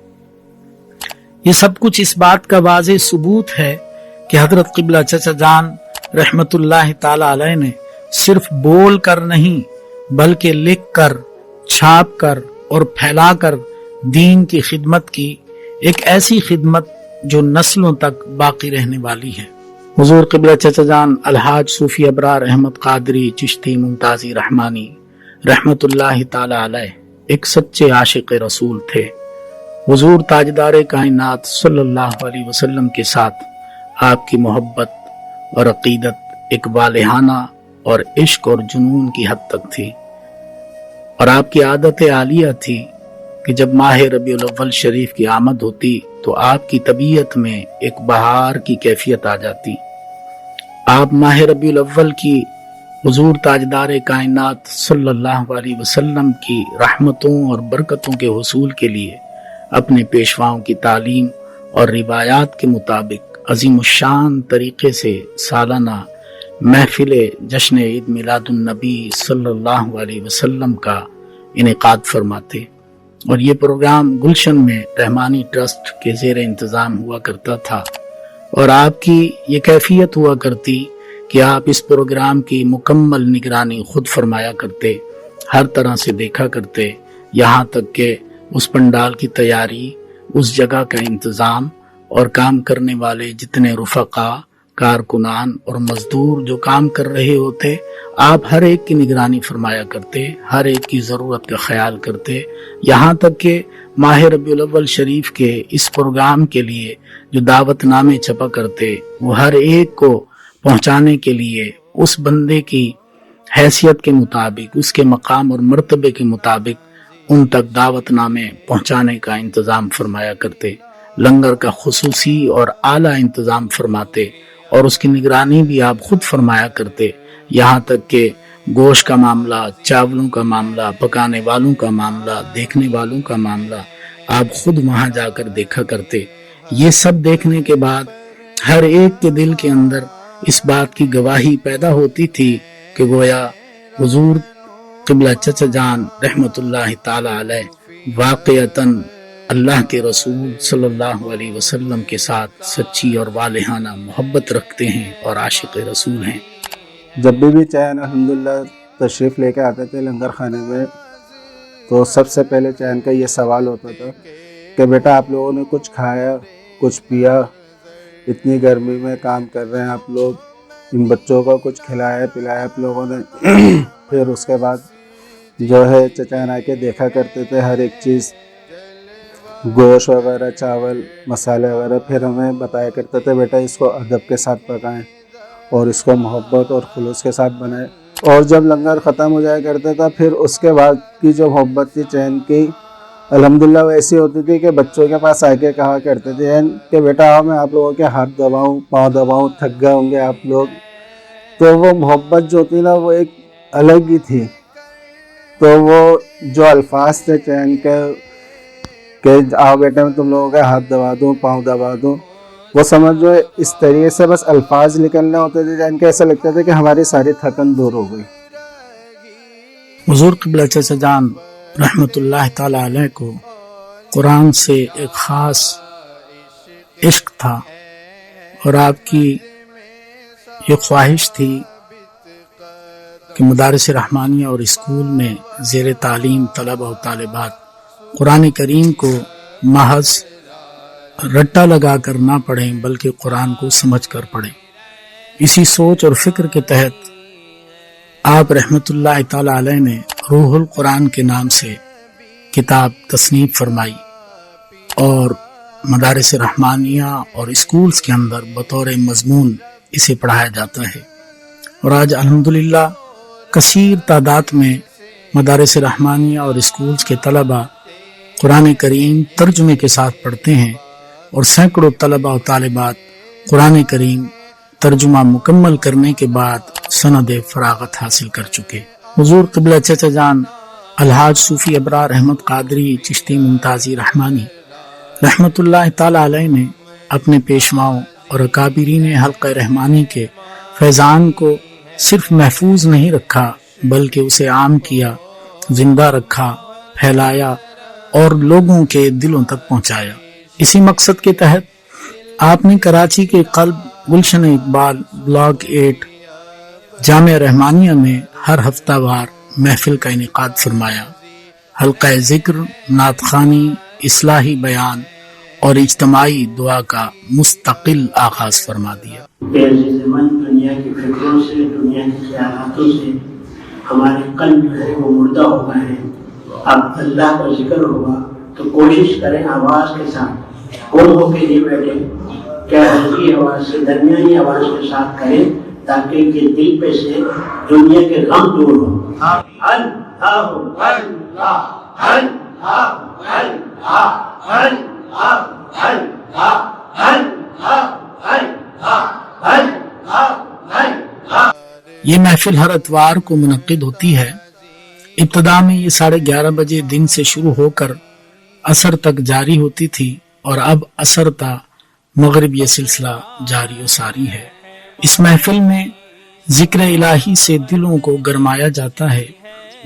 ये सब कुछ इस बात का वाज़े सबूत है कि हजरत क़िबला चचा जान रहमतुल्लाहि ताला अलैह ने सिर्फ बोल कर नहीं बल्कि लिख कर, छाप कर और फैला कर दीन की खिदमत की, एक ऐसी खिदमत जो नस्लों तक बाकी रहने वाली है। हुजूर क़िबला चचा जान अलहाज सूफी अबरार अहमद कादरी चिश्ती मुमताज़ी रहमानी रहमतुल्लाहि ताला अलैह एक सच्चे आशिक रसूल थे। हुजूर ताजदार कायनात सल्लल्लाहु अलैहि वसल्लम के साथ आपकी मोहब्बत اور عقیدت ایک والہانہ اور عشق اور جنون کی حد تک تھی، اور آپ کی عادت عالیہ تھی کہ جب ماہ ربیع الاول شریف کی آمد ہوتی تو آپ کی طبیعت میں ایک بہار کی کیفیت آ جاتی۔ آپ ماہ ربیع الاول کی حضور تاجدار کائنات صلی اللہ علیہ وسلم کی رحمتوں اور برکتوں کے حصول کے لیے اپنے پیشواؤں کی تعلیم اور روایات کے مطابق عظیم الشان طریقے سے سالانہ محفل جشن عید میلاد النبی صلی اللہ علیہ وسلم کا انعقاد فرماتے، اور یہ پروگرام گلشن میں رحمانی ٹرسٹ کے زیر انتظام ہوا کرتا تھا، اور آپ کی یہ کیفیت ہوا کرتی کہ آپ اس پروگرام کی مکمل نگرانی خود فرمایا کرتے، ہر طرح سے دیکھا کرتے، یہاں تک کہ اس پنڈال کی تیاری، اس جگہ کا انتظام اور کام کرنے والے جتنے رفقا، کارکنان اور مزدور جو کام کر رہے ہوتے، آپ ہر ایک کی نگرانی فرمایا کرتے، ہر ایک کی ضرورت کا خیال کرتے، یہاں تک کہ ماہ ربیع الاول شریف کے اس پروگرام کے لیے جو دعوت نامے چھپا کرتے وہ ہر ایک کو پہنچانے کے لیے اس بندے کی حیثیت کے مطابق، اس کے مقام اور مرتبے کے مطابق ان تک دعوت نامے پہنچانے کا انتظام فرمایا کرتے، لنگر کا خصوصی اور اعلیٰ انتظام فرماتے، اور اس کی نگرانی بھی آپ خود فرمایا کرتے، یہاں تک کہ گوشت کا معاملہ، چاولوں کا معاملہ، پکانے والوں کا معاملہ، دیکھنے والوں کا معاملہ آپ خود وہاں جا کر دیکھا کرتے۔ یہ سب دیکھنے کے بعد ہر ایک کے دل کے اندر اس بات کی گواہی پیدا ہوتی تھی کہ گویا حضور قبلہ چچا جان رحمت اللہ تعالی علیہ واقعتاً اللہ کے رسول صلی اللہ علیہ وسلم کے ساتھ سچی اور والہانہ محبت رکھتے ہیں اور عاشق رسول ہیں۔ جب بھی چین الحمدللہ تشریف لے کے آتے تھے لنگر خانے میں تو سب سے پہلے چین کا یہ سوال ہوتا تھا کہ بیٹا آپ لوگوں نے کچھ کھایا، کچھ پیا، اتنی گرمی میں کام کر رہے ہیں آپ لوگ، ان بچوں کو کچھ کھلایا پلایا آپ لوگوں نے؟ پھر اس کے بعد جو ہے چچا آ کے دیکھا کرتے تھے ہر ایک چیز، گوشت وغیرہ، چاول، مسالے وغیرہ، پھر ہمیں بتایا کرتے تھے بیٹا اس کو ادب کے ساتھ پکائیں اور اس کو محبت اور خلوص کے ساتھ بنائیں۔ اور جب لنگر ختم ہو جایا کرتا تھا پھر اس کے بعد کی جو محبت تھی چین کی الحمدللہ وہ ایسی ہوتی تھی کہ بچوں کے پاس آ کے کہا کرتے تھے کہ بیٹا آؤ میں آپ لوگوں کے ہاتھ دباؤں، پاؤں دباؤں، تھک گئے ہوں گے آپ لوگ۔ تو وہ محبت جو تھی نا وہ ایک الگ ہی تھی۔ تو وہ جو الفاظ تھے چین کے کہ آؤ بیٹا میں تم لوگوں کے ہاتھ دبا دوں، پاؤں دبا دوں، وہ سمجھو اس طریقے سے بس الفاظ نکلنے ہوتے تھے جن کے ایسا لگتا تھا کہ ہماری ساری تھکن دور ہو گئی۔ حضور قبلہ چچا جان رحمت اللہ تعالی علیہ کو قرآن سے ایک خاص عشق تھا، اور آپ کی یہ خواہش تھی کہ مدارس رحمانیہ اور اسکول میں زیر تعلیم طلبہ و طالبات قرآن کریم کو محض رٹا لگا کر نہ پڑھیں بلکہ قرآن کو سمجھ کر پڑھیں۔ اسی سوچ اور فکر کے تحت آپ رحمت اللہ تعالی علیہ نے روح القرآن کے نام سے کتاب تصنیف فرمائی، اور مدارس رحمانیہ اور اسکولز کے اندر بطور مضمون اسے پڑھایا جاتا ہے، اور آج الحمدللہ کثیر تعداد میں مدارس رحمانیہ اور اسکولز کے طلبہ قرآن کریم ترجمے کے ساتھ پڑھتے ہیں، اور سینکڑوں طلبہ و طالبات قرآن کریم ترجمہ مکمل کرنے کے بعد سند فراغت حاصل کر چکے۔ حضور قبلہ چچا جان الحاج صوفی ابرار احمد قادری چشتی ممتازی رحمانی رحمت اللہ تعالی علیہ نے اپنے پیشواؤں اور اکابرین حلقہ رحمانی کے فیضان کو صرف محفوظ نہیں رکھا بلکہ اسے عام کیا، زندہ رکھا، پھیلایا اور لوگوں کے دلوں تک پہنچایا۔ اسی مقصد کے تحت آپ نے کراچی کے قلب گلشن اقبال بلاک 8 جامعہ رحمانیہ میں ہر ہفتہ وار محفل کا انعقاد فرمایا، حلقہ ذکر، نعت خوانی، اصلاحی بیان اور اجتماعی دعا کا مستقل آغاز فرما دیا۔ دنیا کی فکروں سے، دنیا کے خیالاتوں سے ہمارے قلب جو ہے وہ مردہ ہو گئے ہیں۔ اب اللہ کا ذکر ہوگا تو کوشش کریں آواز کے ساتھ، گم ہو کے نہیں بیٹھے، क्या हल्की आवाज से, दरमियानी आवाज के साथ करें ताकि ये दिल पे से दुनिया के गम दूर हो। अल्लाह अल्लाह अल्लाह अल्लाह अल्लाह अल्लाह ये महफिल हर इतवार को मुनक्किद होती है। इब्तदा में ये 11:30 बजे दिन से शुरू होकर असर तक जारी होती थी और अब असर ता मगरिब ये सिलसिला जारी व सारी है। इस महफिल में जिक्र इलाही से दिलों को गरमाया जाता है,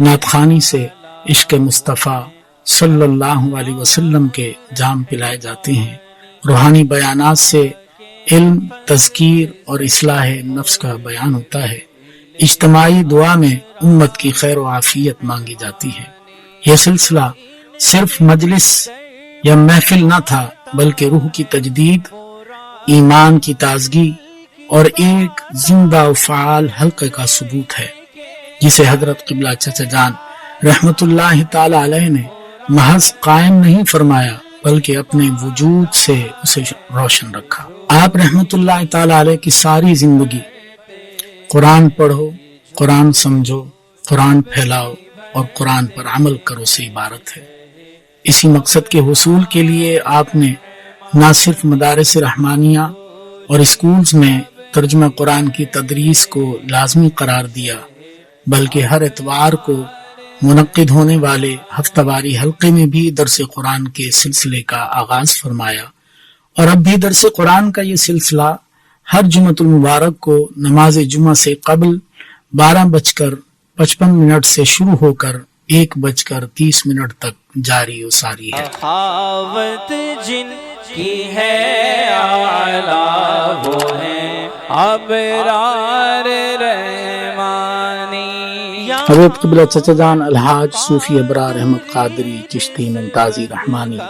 नातखानी से इश्क मुस्तफ़ा सल्लल्लाहु अलैहि वसल्लम के जाम पिलाए जाते हैं, रूहानी बयानात से इल्म, तज़कीर और इस्लाह नफ्स का बयान होता है। इज्तिमाई दुआ में उम्मत की खैर व आफियत मांगी जाती है। यह सिलसिला सिर्फ मजलिस या महफिल न था, बल्कि रूह की तजदीद, ईमान की ताजगी और एक जिंदा व फ़ाल हल्के का सबूत है, जिसे हजरत क़िबला चचा जान रहमतुल्लाहि ताला अलैह ने महज कायम नहीं फरमाया, बल्कि अपने वजूद से उसे रोशन रखा। आप रहमतुल्लाहि ताला अलैह की सारी जिंदगी कुरान पढ़ो, कुरान समझो, कुरान फैलाओ और कुरान पर अमल करो से इबारत है। इसी मकसद के हुसूल के लिए आपने न सिर्फ मदारिस रहमानिया और स्कूल्स में तर्जुमा कुरान की तदरीस को लाजमी करार दिया, बल्कि हर इतवार को मुनक्किद होने वाले हफ्तावारी हल्के में भी दरस कुरान के सिलसिले का आगाज फरमाया। और अब भी दरस कुरान का ये सिलसिला हर जुमतुल मुबारक को नमाज जुमा से कबल 12:55 से शुरू होकर 1:30 तक जारी व सारी है। सखावत जिनकी है आला वो है अबरार रहमानी। हज़रत क़िबला चचा जान अलहाज सूफी अबरार अहमद कादरी चिश्ती मुमताज़ी रहमानी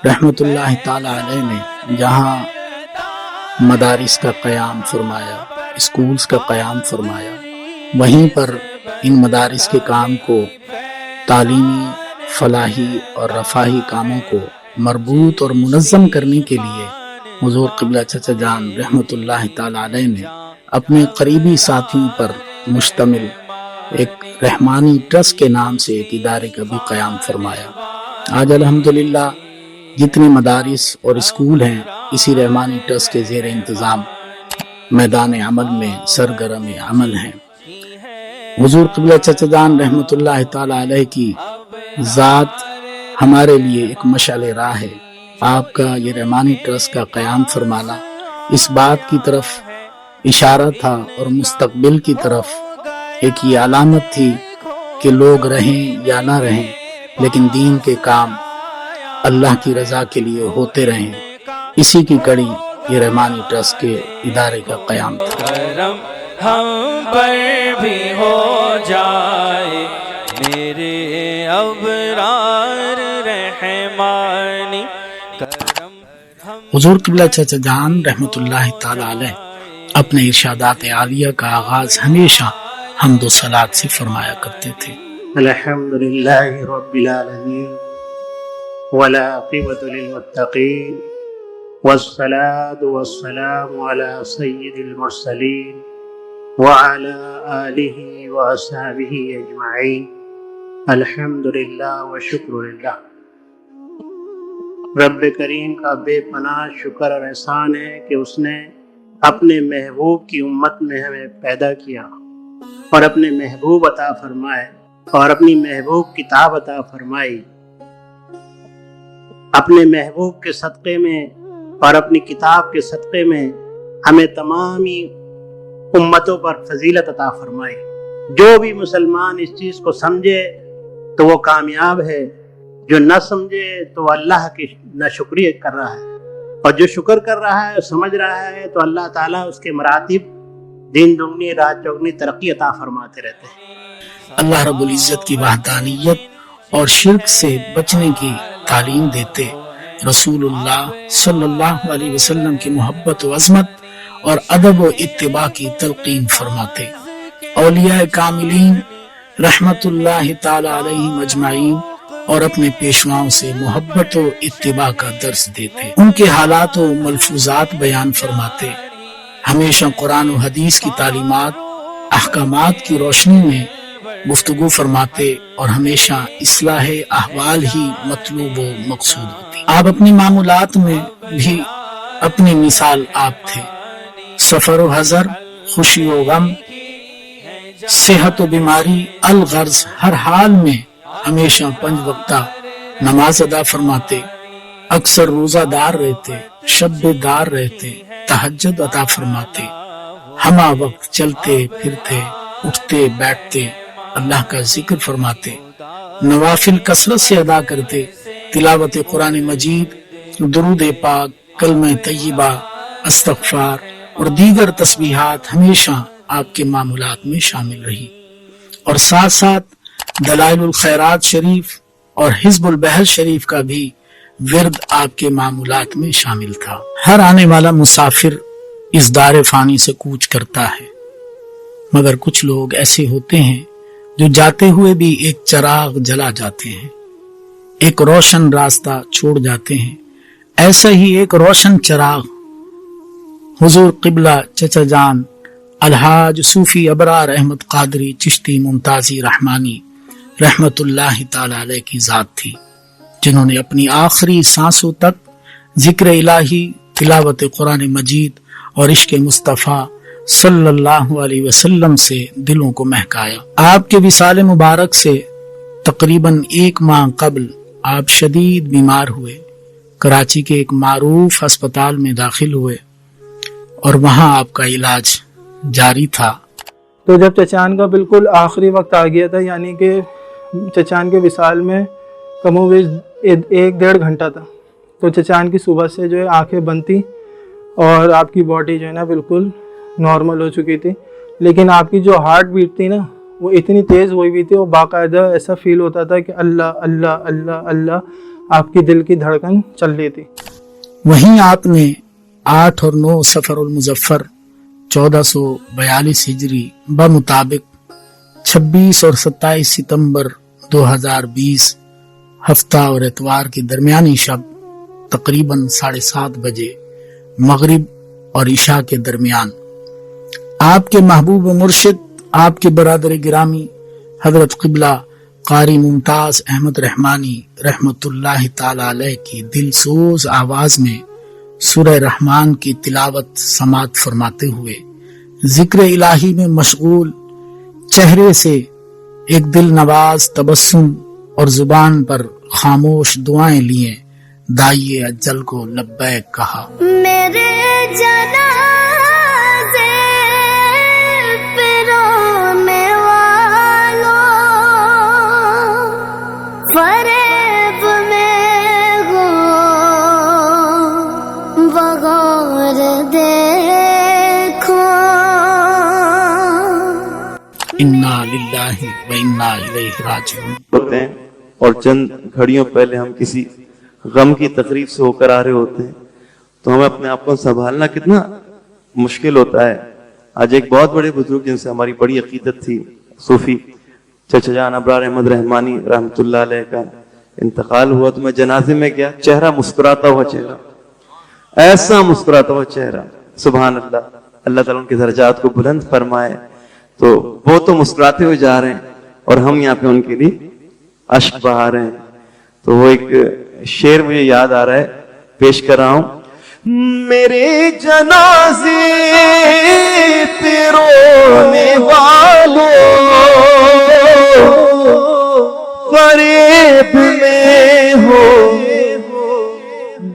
रहमतुल्लाहि ताला अलैह ने जहाँ मदारिस का क़याम फरमाया, स्कूल्स का क़याम फरमाया, वहीं पर इन मदारिस के काम को, तालीमी, फलाही और रफ़ाही कामों को मरबूत और मुनज़्ज़म करने के लिए हुज़ूर क़िबला चचा जान रहमतुल्लाहि ताला अलैह ने अपने करीबी साथियों पर मुश्तमिल एक रहमानी ट्रस्ट के नाम से एक इदारे का भी क़याम फरमाया। आज अल्हम्दुलिल्लाह जितने मदारिस और स्कूल हैं इसी रहमानी ट्रस्ट के ज़ेर इंतज़ाम मैदान अमल में सरगर्म अमल हैं। हुज़ूर क़िबला चचा जान रहमतुल्लाहि ताला अलैह की ज़ात हमारे लिए एक मशाल राह है। आपका ये रहमानी ट्रस्ट का क़याम फरमाना इस बात की तरफ इशारा था और मुस्तक़बिल की तरफ एक ये अलामत थी कि लोग रहें या ना रहें, लेकिन दीन के काम अल्लाह की रज़ा के लिए होते रहें। इसी की कड़ी ये रहमानी ट्रस्ट के इदारे का क़याम था। करम हम पर भी हो जाए मेरे अबरार रहमानी। करम हम हुज़ूर क़िबला चचा जान रहमतुल्लाहि ताला अलैह अपने इरशादात आलिया का आगाज हमेशा हम्द व सलात से फरमाया करते थे। अल्हम्दुलिल्लाहि रब्बिल आलमीन वला अक़ीबतु लिल मुत्तक़ीन वस्सलातु वस्सलामु अला सय्यिदिल मुरसलीन व अला आलिहि व अस्हाबिहि अजमईन। अल्हम्दुलिल्लाह व शुक्रुलिल्लाह। रब करीम का बेपनाह शुक्र और एहसान है कि उसने अपने महबूब की उम्मत में हमें पैदा किया और अपने महबूब अता फरमाए और अपनी महबूब किताब अता फरमाई। अपने महबूब के सदक़े में और अपनी किताब के सदक़े में हमें तमामी उम्मतों पर फजीलत अता फरमाई। जो भी मुसलमान इस चीज़ को समझे तो वो कामयाब है, जो न समझे तो अल्लाह की नाशुक्री कर रहा है, और जो शुक्र कर रहा है, समझ रहा है, तो अल्लाह ताला उसके मरातिब दिन दुगनी रात चौगनी तरक्की अता फरमाते रहते हैं। अल्लाह रब्बुल इज़्ज़त की वहदानियत और शिर्क से बचने की तालीम देते, रसूलुल्लाह सल्लल्लाहु अलैहि वसल्लम की मोहब्बत व अज़मत और अदब व इत्तिबा की तलकीन फरमाते। औलिया कामिलीन रहमतुल्लाहि ताला अलैहिम अजमाइन اور اپنے پیشواؤں سے محبت و اتباع کا درس دیتے، ان کے حالات و ملفوظات بیان فرماتے، ہمیشہ قرآن و حدیث کی تعلیمات احکامات کی روشنی میں گفتگو فرماتے، اور ہمیشہ اصلاح احوال ہی مطلوب و مقصود ہوتی۔ آپ اپنی معمولات میں بھی اپنی مثال آپ تھے، سفر و حضر، خوشی و غم، صحت و بیماری، الغرض ہر حال میں ہمیشہ 5 وقتہ نماز ادا فرماتے، اکثر روزہ دار رہتے، شب دار رہتے، تہجد عطا فرماتے، ہمہ وقت چلتے پھرتے، اٹھتے بیٹھتے، اللہ کا ذکر فرماتے، نوافل کثرت سے ادا کرتے، تلاوت قرآن مجید، درود پاک، کلمہ طیبہ، استغفار اور دیگر تسبیحات ہمیشہ آپ کے معمولات میں شامل رہی، اور ساتھ ساتھ دلائل الخیرات شریف اور حزب البحر شریف کا بھی ورد آپ کے معمولات میں شامل تھا۔ ہر آنے والا مسافر اس دار فانی سے کوچ کرتا ہے، مگر کچھ لوگ ایسے ہوتے ہیں جو جاتے ہوئے بھی ایک چراغ جلا جاتے ہیں، ایک روشن راستہ چھوڑ جاتے ہیں۔ ایسا ہی ایک روشن چراغ حضور قبلہ چچا جان الحاج صوفی ابرار احمد قادری چشتی ممتازی رحمانی رحمت اللہ تعالی علیہ کی ذات تھی، جنہوں نے اپنی آخری سانسوں تک ذکر الہی، تلاوت قرآن مجید اور عشق مصطفیٰ صلی اللہ علیہ وسلم سے دلوں کو مہکایا۔ آپ کے وصال مبارک سے تقریباً 1 ماہ قبل آپ شدید بیمار ہوئے، کراچی کے ایک معروف ہسپتال میں داخل ہوئے اور وہاں آپ کا علاج جاری تھا۔ تو جب چچان کا بالکل آخری وقت آ گیا تھا، یعنی کہ چچان کے وصال میں کم و بیش 1-1.5 گھنٹہ تھا، تو چچان کی صبح سے جو ہے آنکھیں بند تھی اور آپ کی باڈی جو ہے نا بالکل نارمل ہو چکی تھی، لیکن آپ کی جو ہارٹ بیٹ تھی نا وہ اتنی تیز ہوئی ہوئی تھی، وہ باقاعدہ ایسا فیل ہوتا تھا کہ اللہ اللہ اللہ اللہ آپ کی دل کی دھڑکن چل رہی تھی۔ وہیں آپ نے 8 اور 9 سفر المظفر 1442 ہجری بمطابق 26 اور 27 ستمبر 2020 ہفتہ اور اتوار کی درمیانی شب تقریباً 7:30 بجے مغرب اور عشاء کے درمیان آپ کے محبوب و مرشد، آپ کے برادر گرامی حضرت قبلہ قاری ممتاز احمد رحمانی رحمت اللہ تعالی علیہ کی دل سوز آواز میں سورہ رحمان کی تلاوت سماعت فرماتے ہوئے ذکر الہی میں مشغول، چہرے سے ایک دل نواز تبسم اور زبان پر خاموش دعائیں لیے داعیے اجل کو لبیک کہا۔ میرے جنازے پہ رونے والوں، فریب میں ہو بغور دیکھو۔ انا للہ و انا الیہ راجعون ہوتے ہیں، اور چند گھڑیوں پہلے ہم کسی غم کی تقریب سے ہو کر آ رہے ہوتے ہیں، تو ہمیں اپنے آپ کو سنبھالنا کتنا مشکل ہوتا ہے۔ آج ایک بہت بڑے بزرگ جن سے ہماری بڑی عقیدت تھی، صوفی چچا جان ابرار احمد رحمانی رحمت اللہ علیہ کا انتقال ہوا، تو میں جنازے میں گیا، چہرہ مسکراتا ہوا چہرہ، ایسا مسکراتا ہوا چہرہ، سبحان اللہ، اللہ تعالیٰ ان کے درجات کو بلند فرمائے۔ تو وہ تو مسکراتے ہوئے جا رہے ہیں اور ہم یہاں پہ ان کے لیے اشک بہا رہے ہیں۔ تو وہ ایک شعر مجھے یاد آ رہا ہے، پیش کر رہا ہوں۔ میرے جنازے پہ رونے والوں، فریب میں ہو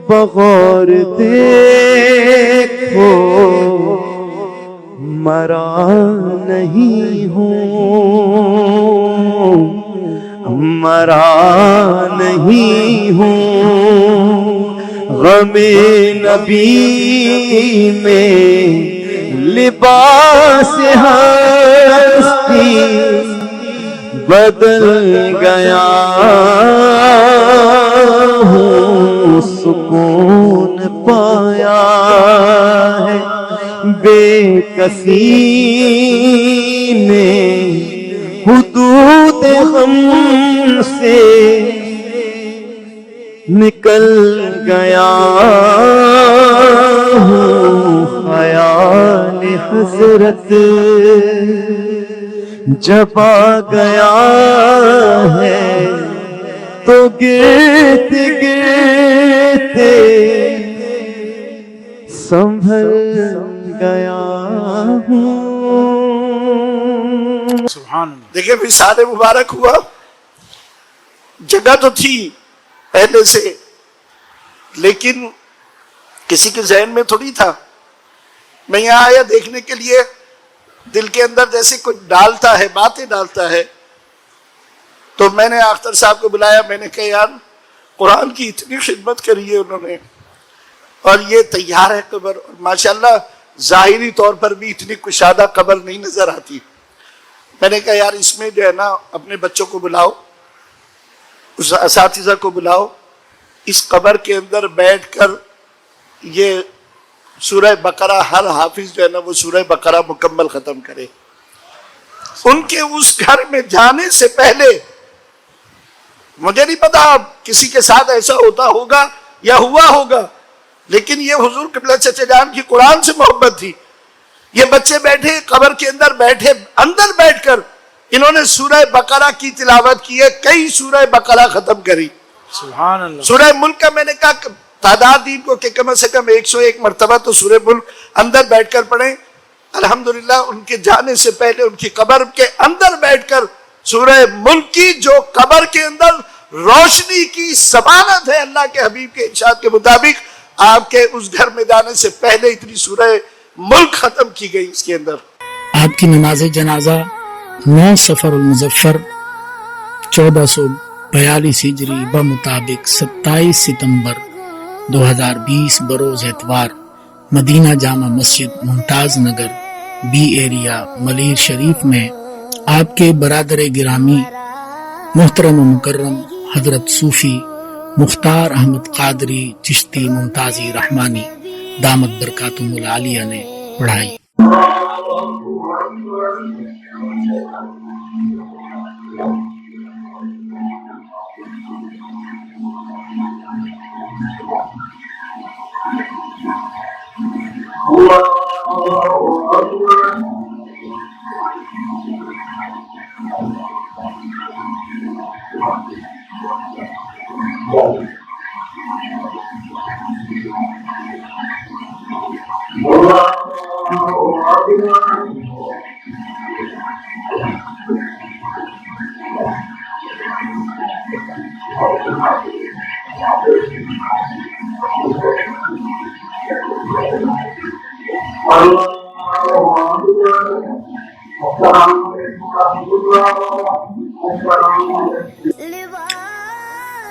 بغور دیکھو، مرا نہیں ہوں، مرا نہیں ہوں، غم نبی میں لباس ہستی بدل گیا ہوں، سکون پایا ہے بے کسی نے، حدود ہم سے نکل گیا ہوں خیال حضرت جب آ گیا ہے تو گرتے گرتے سنبھل گیا ہوں. سبحان اللہ. دیکھیں وصال مبارک ہوا، جگہ تو تھی پہلے سے، لیکن کسی کے ذہن میں تھوڑی تھا. میں یہاں آیا دیکھنے کے لیے، دل کے اندر جیسے کچھ ڈالتا ہے، باتیں ڈالتا ہے. تو میں نے اختر صاحب کو بلایا، میں نے کہا یار قرآن کی اتنی خدمت کری ہے انہوں نے، اور یہ تیار ہے قبر، اور ماشاءاللہ ظاہری طور پر بھی اتنی کشادہ قبر نہیں نظر آتی. میں نے کہا یار اس میں جو ہے نا اپنے بچوں کو بلاؤ، اس اساتذہ کو بلاؤ، اس قبر کے اندر بیٹھ کر یہ سورہ بقرہ ہر حافظ جو ہے نا وہ سورہ بقرہ مکمل ختم کرے. ان کے اس گھر میں جانے سے پہلے مجھے نہیں پتا کسی کے ساتھ ایسا ہوتا ہوگا یا ہوا ہوگا، لیکن یہ حضور قبلہ چچا جان کی قرآن سے محبت تھی. یہ بچے بیٹھے قبر کے اندر بیٹھے، اندر بیٹھ کر انہوں نے سورہ بقرہ کی تلاوت کی ہے، کئی سورہ بقرہ ختم کری. سبحان اللہ. سورہ ملک کا میں نے کہا تعداد دین کو کہ کم سے کم 101 مرتبہ تو سورہ ملک اندر بیٹھ کر پڑھیں. الحمدللہ ان کے جانے سے پہلے ان کی قبر کے اندر بیٹھ کر سورہ ملک کی، جو قبر کے اندر روشنی کی ضمانت ہے اللہ کے حبیب کے ارشاد کے مطابق، آپ کے اس گھر میں جانے سے پہلے اتنی سورہ ملک ختم کی گئی اس کے اندر. آپ کی نماز جنازہ 9 صفر المظفر 1442 ہجری بمطابق 27 ستمبر 2020 بروز اتوار مدینہ جامع مسجد ممتاز نگر بی ایریا ملیر شریف میں آپ کے برادر گرامی محترم و مکرم حضرت صوفی مختار احمد قادری چشتی ممتازی رحمانی دامت برکاتہم العالیہ نے پڑھائی.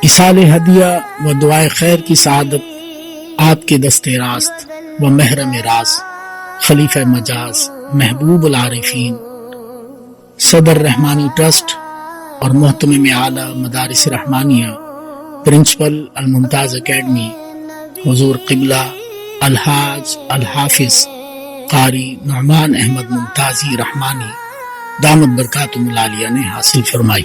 اصال ہدیہ و دعائے خیر کی سعادت آپ کے دست راست و محرم راز خلیفہ مجاز محبوب العارفین صدر رحمانی ٹرسٹ اور محتمم اعلیٰ مدارس رحمانیہ پرنسپل الممتاز اکیڈمی حضور قبلہ الحاج الحافظ قاری نعمان احمد ممتازی رحمانی دامت برکاتہم العالیہ نے حاصل فرمائی.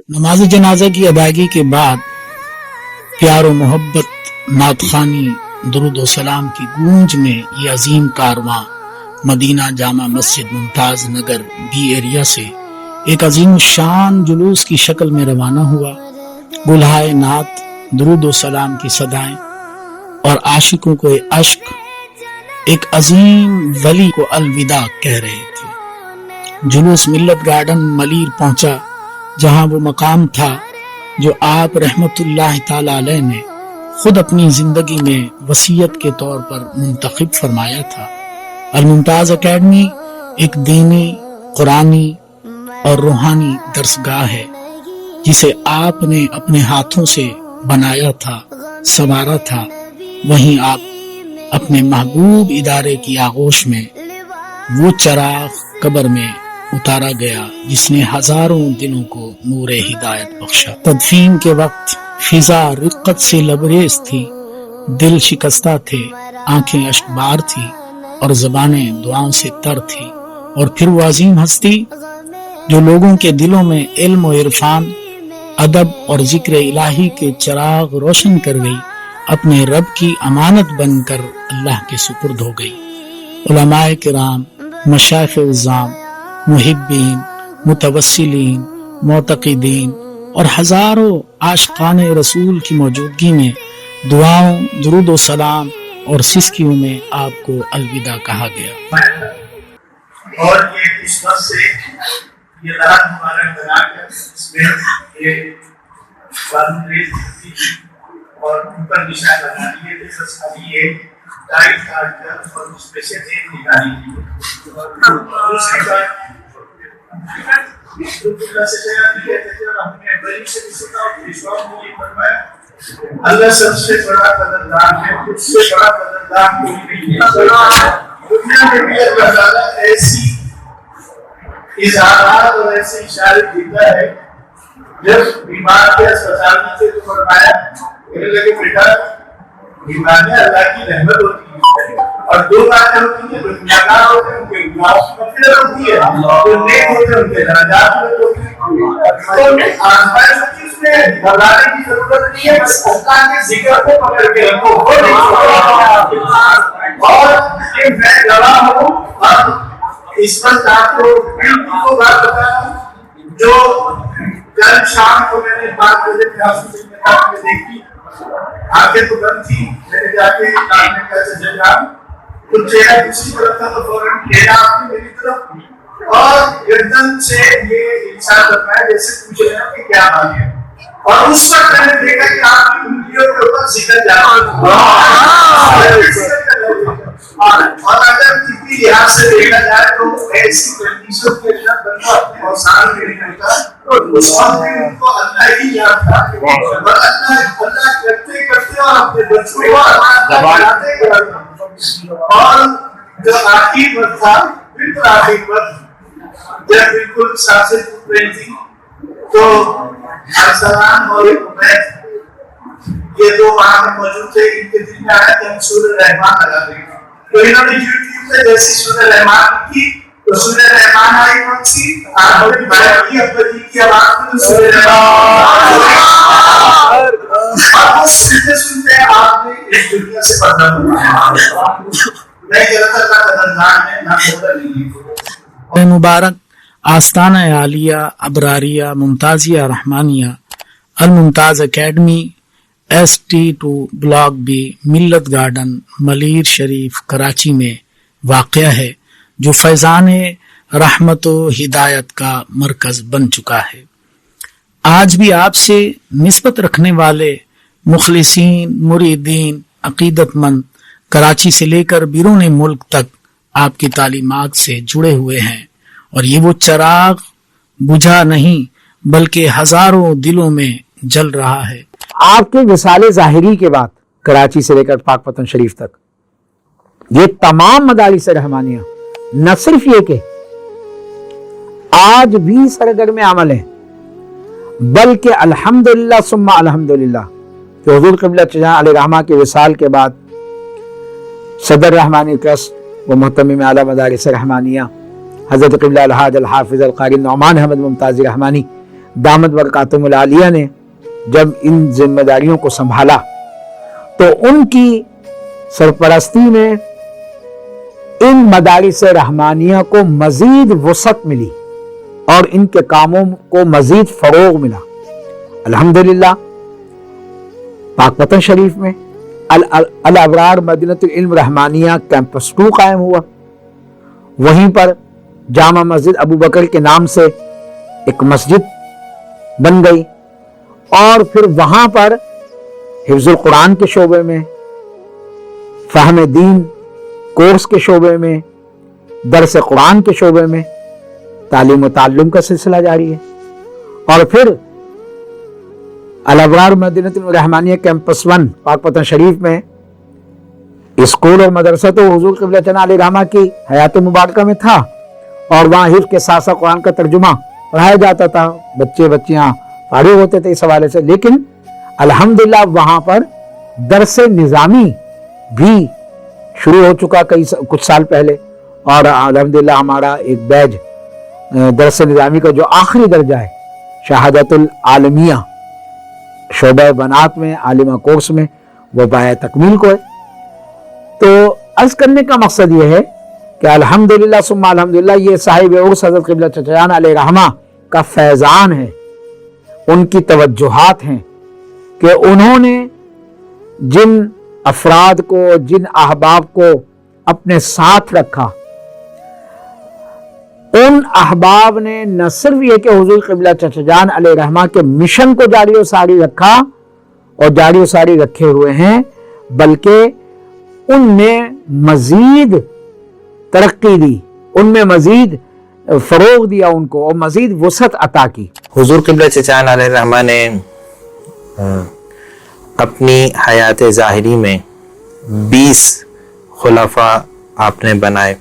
نماز جنازہ کی ادائیگی کے بعد پیار و محبت، نعت خوانی، درود و سلام کی گونج میں یہ عظیم کارواں مدینہ جامع مسجد ممتاز نگر بی ایریا سے ایک عظیم شان جلوس کی شکل میں روانہ ہوا. گلہائے نعت، درود و سلام کی صدائیں اور عاشقوں کو عشق ایک عظیم ولی کو الوداع کہہ رہے تھے. جلوس ملت گارڈن ملیر پہنچا، جہاں وہ مقام تھا جو آپ رحمت اللہ تعالی علیہ نے خود اپنی زندگی میں وصیت کے طور پر منتخب فرمایا تھا. الممتاز اکیڈمی ایک دینی، قرآنی اور روحانی درسگاہ ہے جسے آپ نے اپنے ہاتھوں سے بنایا تھا، سنوارا تھا. وہیں آپ اپنے محبوب ادارے کی آغوش میں وہ چراغ قبر میں اتارا گیا جس نے ہزاروں دلوں کو نور ہدایت بخشا۔ تدفین کے وقت فضا رقت سے لبریز تھی، دل شکستہ تھے، آنکھیں اشکبار تھی اور زبانیں دعاؤں سے تر تھی۔ اور پھر وہ عظیم ہستی جو لوگوں کے دلوں میں علم و عرفان، ادب اور ذکر الہی کے چراغ روشن کر گئی، اپنے رب کی امانت بن کر اللہ کے سپرد ہو گئی۔ علماء کرام، مشائخ اعظام، محبین، متوسلین، معتقدین اور ہزاروں عاشقان رسول کی موجودگی میں دعاؤں، درود و سلام اور سسکیوں میں آپ کو الوداع کہا گیا۔ اور یہ اس وقت سے یہ رات مبارک بنا کر اس میں یہ باروریز اور اوپر نشان لگا دیے تھے، بس ابھی یہ ڈائٹ کاٹ کر اور اس میں سے تیل نکالی تھی۔ اور دوسری بات اللہ سب سے بڑا قدردان ہے، خود سے بڑا قدردان کوئی نہیں ہے۔ دنیا میں بھی اللہ تعالیٰ ایسی اظہارات اور ایسے اشارے دیتا ہے۔ جب بیمار کے اسپتال میں تھے تو فرمایا، کہنے لگے بیٹا بیماریاں اللہ کی رحمت ہوتی ہے، اور دو باتیں ہوتی ہیں، جو گناہگار ہوتے ہیں ان کے گناہوں کی مغفرت ہوتی ہے، جو نیک ہوتے ہیں ان کے درجات بلند ہوتے ہیں۔ تو آزمائش ہوتی ہے، اس میں گھبرانے کی ضرورت نہیں ہے، بس اللہ کے ذکر کو پکڑ کے رکھو۔ اور یہ میں گواہ ہوں، اور اس وقت آپ کو بات بتانا جو کل شام کو میں نے 5 بجے ہاسپٹل میں دیکھی، آنکھیں تو بند تھی، میں نے جا کے کام میں کہا سجل رام تو چہرہ دوسری طرف تھا، تو فوراً کھیلا آپ نے میری طرف اور گردن سے یہ انسان بتایا جیسے پوچھ رہے ہیں کہ کیا حال ہے، اور اس وقت میں نے دیکھا کہ آپ کی انگلیوں کے اوپر ذکر جا اور اگر طبی لحاظ سے دیکھا جائے تو ایسی کنڈیشن کے اندر بندہ اپنے اوسان میں نکلتا تو اس وقت میں ان کو اللہ ہی یاد تھا، اور اللہ کرتے کرتے اور اپنے بچوں کو بناتے کرتے، اور جو آخر وقت تھا بالکل آخر وقت جب بالکل سانسیں ٹوٹ رہی تھی تو ارسلان اور عبید یہ دو وہاں میں موجود تھے، ان کے دل میں آیا کہ ہم سورہ رحمان لگا دیں گے، تو انہوں نے یوٹیوب پہ جیسی سورہ رحمان کی تو سورہ رحمان آئی کون سی؟ آپ نے بھائی کی ابدی کی آواز میں سورہ رحمان، آپ اس سنتے سنتے آپ نے اس دنیا سے پردہ کرنا۔ میں کہتا تھا اللہ قدردان ہے، نہ قدر نہیں ہے۔ مبارک آستانہ عالیہ ابراریہ ممتازیہ رحمانیہ الممتاز اکیڈمی ST2 بلاک بی ملت گارڈن ملیر شریف کراچی میں واقع ہے، جو فیضان رحمت و ہدایت کا مرکز بن چکا ہے۔ آج بھی آپ سے نسبت رکھنے والے مخلصین، مریدین، عقیدت مند کراچی سے لے کر بیرون ملک تک آپ کی تعلیمات سے جڑے ہوئے ہیں، اور یہ وہ چراغ بجھا نہیں بلکہ ہزاروں دلوں میں جل رہا ہے۔ آپ کے وصال ظاہری کے بعد کراچی سے لے کر پاک پتن شریف تک یہ تمام مدارس رحمانیہ نہ صرف یہ کہ آج بھی سرگرم عمل ہیں، بلکہ الحمدللہ ثم الحمدللہ کہ حضور قبلہ چشاہ علیہ رحمہ کے وصال کے بعد صدر رحمانی ٹرسٹ و محتمم اعلیٰ مدارس رحمانیہ حضرت قبلہ الحاج الحافظ القاری نعمان احمد ممتازی رحمانی دامت برکاتہم العالیہ نے جب ان ذمہ داریوں کو سنبھالا تو ان کی سرپرستی میں ان مدارس رحمانیہ کو مزید وسعت ملی اور ان کے کاموں کو مزید فروغ ملا۔ الحمدللہ پاک پتن شریف میں الابرار مدینۃ العلم رحمانیہ کیمپس 2 قائم ہوا، وہیں پر جامع مسجد ابو بکر کے نام سے ایک مسجد بن گئی، اور پھر وہاں پر حفظ القرآن کے شعبے میں، فہم دین کورس کے شعبے میں، درس قرآن کے شعبے میں تعلیم و تعلم کا سلسلہ جاری ہے، اور پھر الابرار مدینۃ الرحمانیہ کیمپس 1 پاک پتن شریف میں स्कूल और मदरसा तो हुजूर क़िबला चना अलैहिर्रहमा की हयात मुबारका में था और वहाँ हिफ्ज़ के साथ साथ कुरान का तर्जुमा पढ़ाया जाता था, बच्चे बच्चियाँ फारिग होते थे इस हवाले से। लेकिन अल्हम्दुलिल्लाह वहाँ पर दरस निज़ामी भी शुरू हो चुका कुछ साल पहले, और अल्हम्दुलिल्लाह हमारा एक बैच दरस निज़ामी का जो आखिरी दर्जा है शहादतुल आलमिया शोबा बनात में आलिमा कोर्स में वो बाया तकमील को है। तो अर्ज करने का मकसद ये है कि अल्हम्दुलिल्लाह सुम्मा अल्हम्दुलिल्लाह ये साहिब उर्स हज़रत क़िबला चचा जान अलैहिर्रहमा का फैज़ान है, उनकी तवज्जुहात हैं कि उन्होंने जिन अफराद को, जिन अहबाब को अपने साथ रखा, उन अहबाब ने न सिर्फ ये कि हुजूर क़िबला चचा जान अलैहिर्रहमा के मिशन को जारी व सारी रखा और जारी व सारी रखे हुए हैं, बल्कि उनमें मजीद तरक्की दी, उनमें मजीद फरोग दिया उनको और मजीद वसअत अता की। हुजूर क़िबला चचा जान अलैहिर्रहमा ने अपनी हयात ज़ाहिरी में 20 खुलफा आपने बनाए,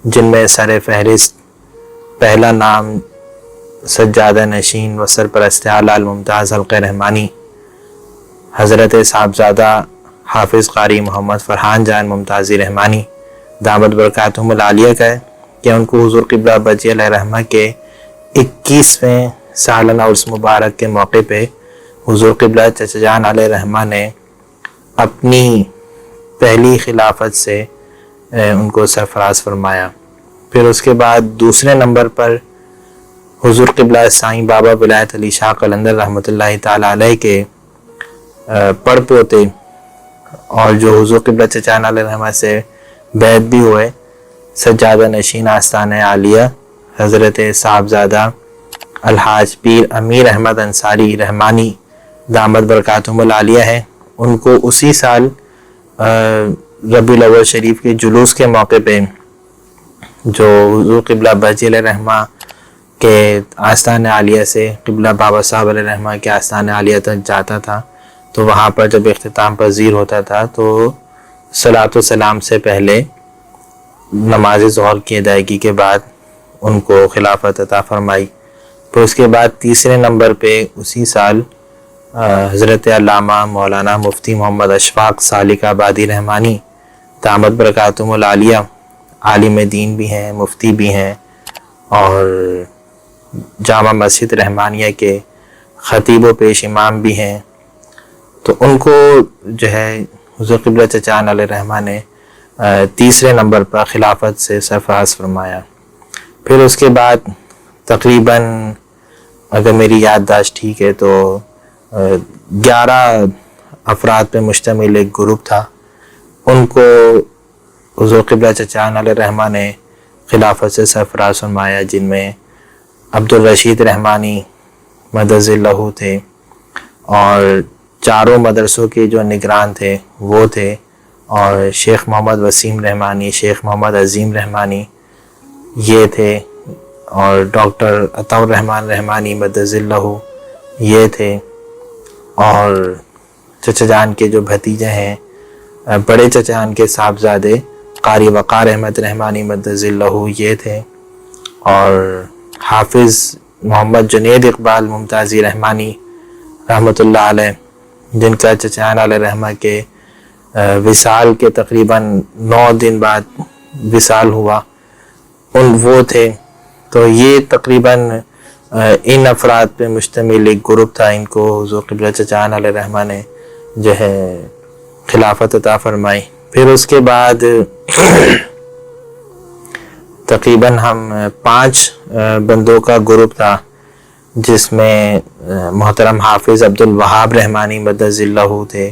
जिनमें सर फहरिस्त पहला नाम सज्जादा नशीन व सरपरस्त आला मुमताज़ हल्क़े रहमानी हज़रत साहबज़ादा हाफिज़ क़ारी मोहम्मद फ़रहान जान मुमताज़ी रहमानी दामद बरकातुहुमुल आलिया का है कि उनको हुज़ूर क़िबला बजी अलैहिर्रहमा के 21वें सालाना उर्स मुबारक के मौके पे हुज़ूर क़िबला चचा जान अलैहिर्रहमा ने अपनी पहली खिलाफत से उनको सरफराज फरमाया। फिर उसके बाद दूसरे नंबर पर हुज़ूर क़िबला साईं बाबा विलायत अली शाह कलंदर रहमतुल्लाहि ताला अलैह के पड़ पोते और जो हुज़ूर क़िबला चचा जान अलैहिर्रहमा से बैत भी हुए सज्जादा नशीन आस्तान आलिया हज़रत साहबज़ादा अलहाज पीर अमीर अहमद अंसारी रहमानी दामद बरकातुहुमुल आलिया है। उनको उसी साल रबीउल अव्वल शरीफ के जुलूस के मौके पे जो हुज़ूर क़िबला बजी अलैहिर्रहमा के आस्तान आलिया से क़िबला बाबा साहब अलैहिर्रहमा के आस्तान आलिया तक जाता था, तो वहाँ पर जब इख्तिताम पज़ीर होता था तो सलातो सलाम से पहले नमाज ज़ोहर की अदायगी के बाद उनको खिलाफत अता फरमाई। तो उसके बाद तीसरे नंबर पे उसी साल हज़रत अल्लामा मौलाना मुफ्ती मोहम्मद अशफाक सालिक आबादी रहमानी दामद बरकातुहुमुल आलिया आलिम दीन भी हैं, मुफ्ती भी हैं और जामा मस्जिद रहमानिया के ख़तीब व पेश इमाम भी हैं। तो उनको जो है हुज़ूर क़िबला चचा जान अलैहिर्रहमा ने तीसरे नंबर पर खिलाफत से सरफराज फरमाया। फिर उसके बाद तकरीबन अगर मेरी याददाश्त ठीक है तो 11 अफराद पे मुश्तमिल एक ग्रुप था, उनको हुज़ूर क़िबला चचा जान अलैहिर्रहमा ने खिलाफत से सरफराज फरमाया, जिनमें अब्दुल रशीद रहमानी मदज़िल्लहु थे और चारों मदरसों के जो निगरान थे वो थे, और शेख मोहम्मद वसीम रहमानी, शेख मोहम्मद अज़ीम रहमानी ये थे, और डॉक्टर अताउर रहमान रहमानी मदज़िल्लहु ये थे, और चचा जान के जो भतीजे हैं बड़े चचा जान के साहबजादे क़ारी वक़ार अहमद रहमानी मदज़िल्लहु ये थे, और हाफिज़ मोहम्मद जुनैद इकबाल मुमताज़ी रहमानी रहमतुल्लाह अलैह जिनका चचा जान अलैहिर्रहमा के विसाल के तकरीबन 9 दिन बाद विसाल हुआ, उन वो थे। तो ये तकरीबन इन अफराद पे मुश्तमिल एक ग्रुप था, इनको हुज़ूर क़िबला चचा जान अलैहिर्रहमा ने जो है खिलाफत अता फरमाई। फिर उसके बाद तकरीबन हम 5 बंदों का ग्रुप था, जिसमें मोहतरम हाफिज़ अब्दुल वहाब रहमानी मदज़िल्लहु थे,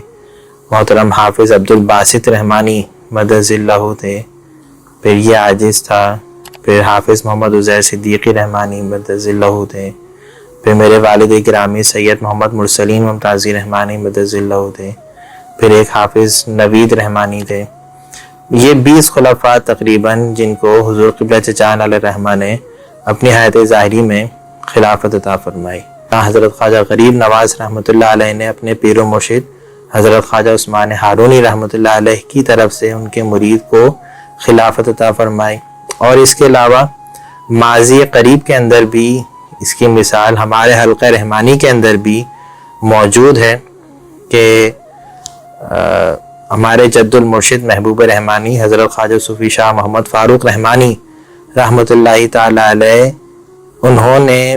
मोहतरम हाफिज़ अब्दुल बासित रहमानी मदज़िल्लहु थे, फिर ये आजिज़ था, फिर हाफिज़ मोहम्मद उज़ैर सिद्दीक़ी रहमानी मदज़िल्लहु थे, फिर मेरे वालिद गिरामी सैयद मोहम्मद मुरसलीन मुमताज़ी रहमानी मदज़िल्लहु थे, फिर एक हाफिज़ नवीद रहमानी थे। ये 20 खुलफा तकरीबन जिनको हुज़ूर क़िबला चचा जान अलैहिर्रहमा ने अपनी हयात ज़ाहिरी में खिलाफत अता फरमाई। हज़रत ख्वाजा गरीब नवाज़ रहमतुल्लाह अलैह ने अपने पीर व मुर्शिद حضرت خواجہ عثمان ہارونی رحمۃ اللہ علیہ کی طرف سے ان کے مرید کو خلافت عطا فرمائی. اور اس کے علاوہ ماضی قریب کے اندر بھی اس کی مثال ہمارے حلقہ رحمانی کے اندر بھی موجود ہے کہ ہمارے جد المرشد محبوب رحمانی حضرت خواجہ صوفی شاہ محمد فاروق رحمانی رحمۃ اللہ تعالی علیہ، انہوں نے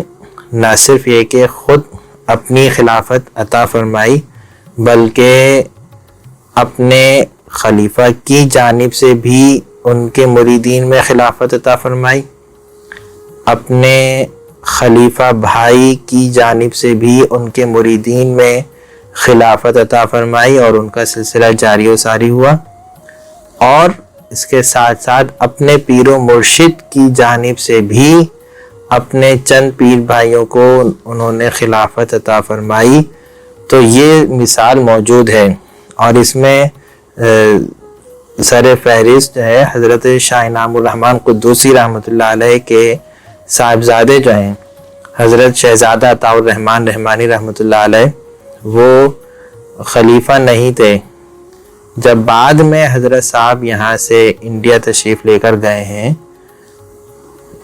نہ صرف یہ کہ خود اپنی خلافت عطا فرمائی بلکہ اپنے خلیفہ کی جانب سے بھی ان کے مریدین میں خلافت عطا فرمائی، اپنے خلیفہ بھائی کی جانب سے بھی ان کے مریدین میں خلافت عطا فرمائی اور ان کا سلسلہ جاری و ساری ہوا. اور اس کے ساتھ ساتھ اپنے پیر و مرشد کی جانب سے بھی اپنے چند پیر بھائیوں کو انہوں نے خلافت عطا فرمائی. تو یہ مثال موجود ہے. اور اس میں سر فہرست جو ہے حضرت شاہ انعام الرحمن قدوسی رحمۃ اللہ علیہ کے صاحبزادے جو ہیں حضرت شہزادہ عطاء الرحمن رحمانی رحمۃ اللہ علیہ، وہ خلیفہ نہیں تھے. جب بعد میں حضرت صاحب یہاں سے انڈیا تشریف لے کر گئے ہیں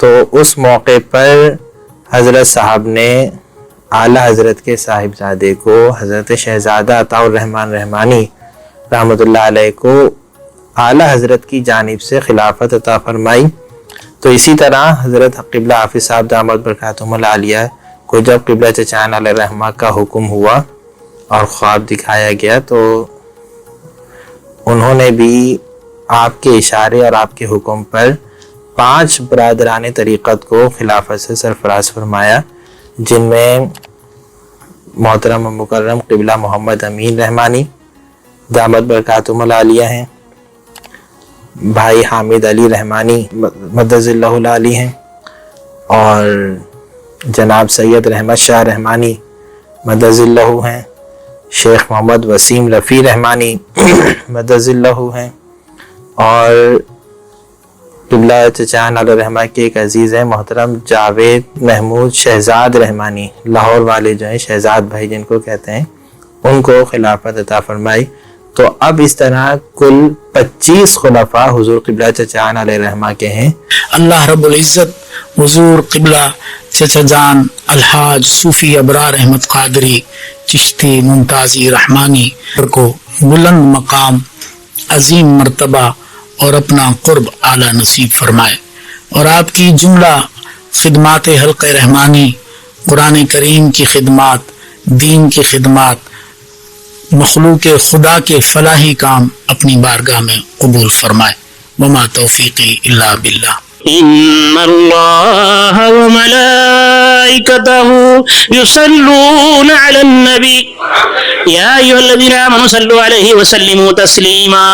تو اس موقع پر حضرت صاحب نے اعلیٰ حضرت کے صاحبزادے کو حضرت شہزادہ عطاء الرحمن رحمانی رحمۃ اللہ علیہ کو اعلیٰ حضرت کی جانب سے خلافت عطا فرمائی. تو اسی طرح حضرت قبلہ حافظ صاحب دامت برکاتہم العالیہ کو جب قبلہ چچان علیہ رحمہ کا حکم ہوا اور خواب دکھایا گیا تو انہوں نے بھی آپ کے اشارے اور آپ کے حکم پر 5 برادران طریقت کو خلافت سے سرفراز فرمایا، جن میں محترم و مکرم قبلہ محمد امین رحمانی دامت برکاتہم العالیہ ہیں، بھائی حامد علی رحمانی مدد اللہ العالی ہیں، اور جناب سید رحمت شاہ رحمانی مدد اللہ ہیں، شیخ محمد وسیم رفیع رحمانی مدد اللہ ہیں، اور قبلہ چچان علیہ رحمہ کے ایک عزیز ہیں محترم جاوید محمود شہزاد رحمانی، لاہور والے جو ہیں شہزاد بھائی جن کو کہتے ہیں، ان کو خلافت عطا فرمائی. تو اب اس طرح کل 25 خلفاء حضور قبلہ چچان علیہ رحمہ کے ہیں. اللہ رب العزت حضور قبلہ چچا جان الحاج صوفی ابرار احمد قادری چشتی ممتازی رحمانی کو بلند مقام، عظیم مرتبہ اور اپنا قرب اعلیٰ نصیب فرمائے، اور آپ کی جملہ خدمات حلقہ رحمانی، قرآن کریم کی خدمات، دین کی خدمات، مخلوق خدا کے فلاحی کام اپنی بارگاہ میں قبول فرمائے. وما توفیقی الا باللہ. ان اللہ وملائکتہ یصلون علی النبی یا ایھا الذین آمنوا صلوا علیہ وسلموا تسلیما.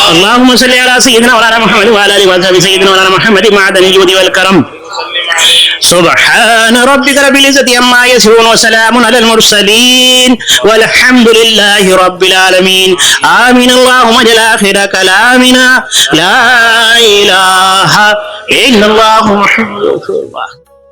اللهم صل علی سیدنا مولانا محمد وعلی آلہ وصحبہ سیدنا مولانا محمد معدن الجود والکرم. سبحان ربك رب العزة عما يصفون وسلام على المرسلين والحمد لله رب العالمين. آمين. اللهم اجعل آخر كلامنا لا إله إلا الله محمد رسول الله.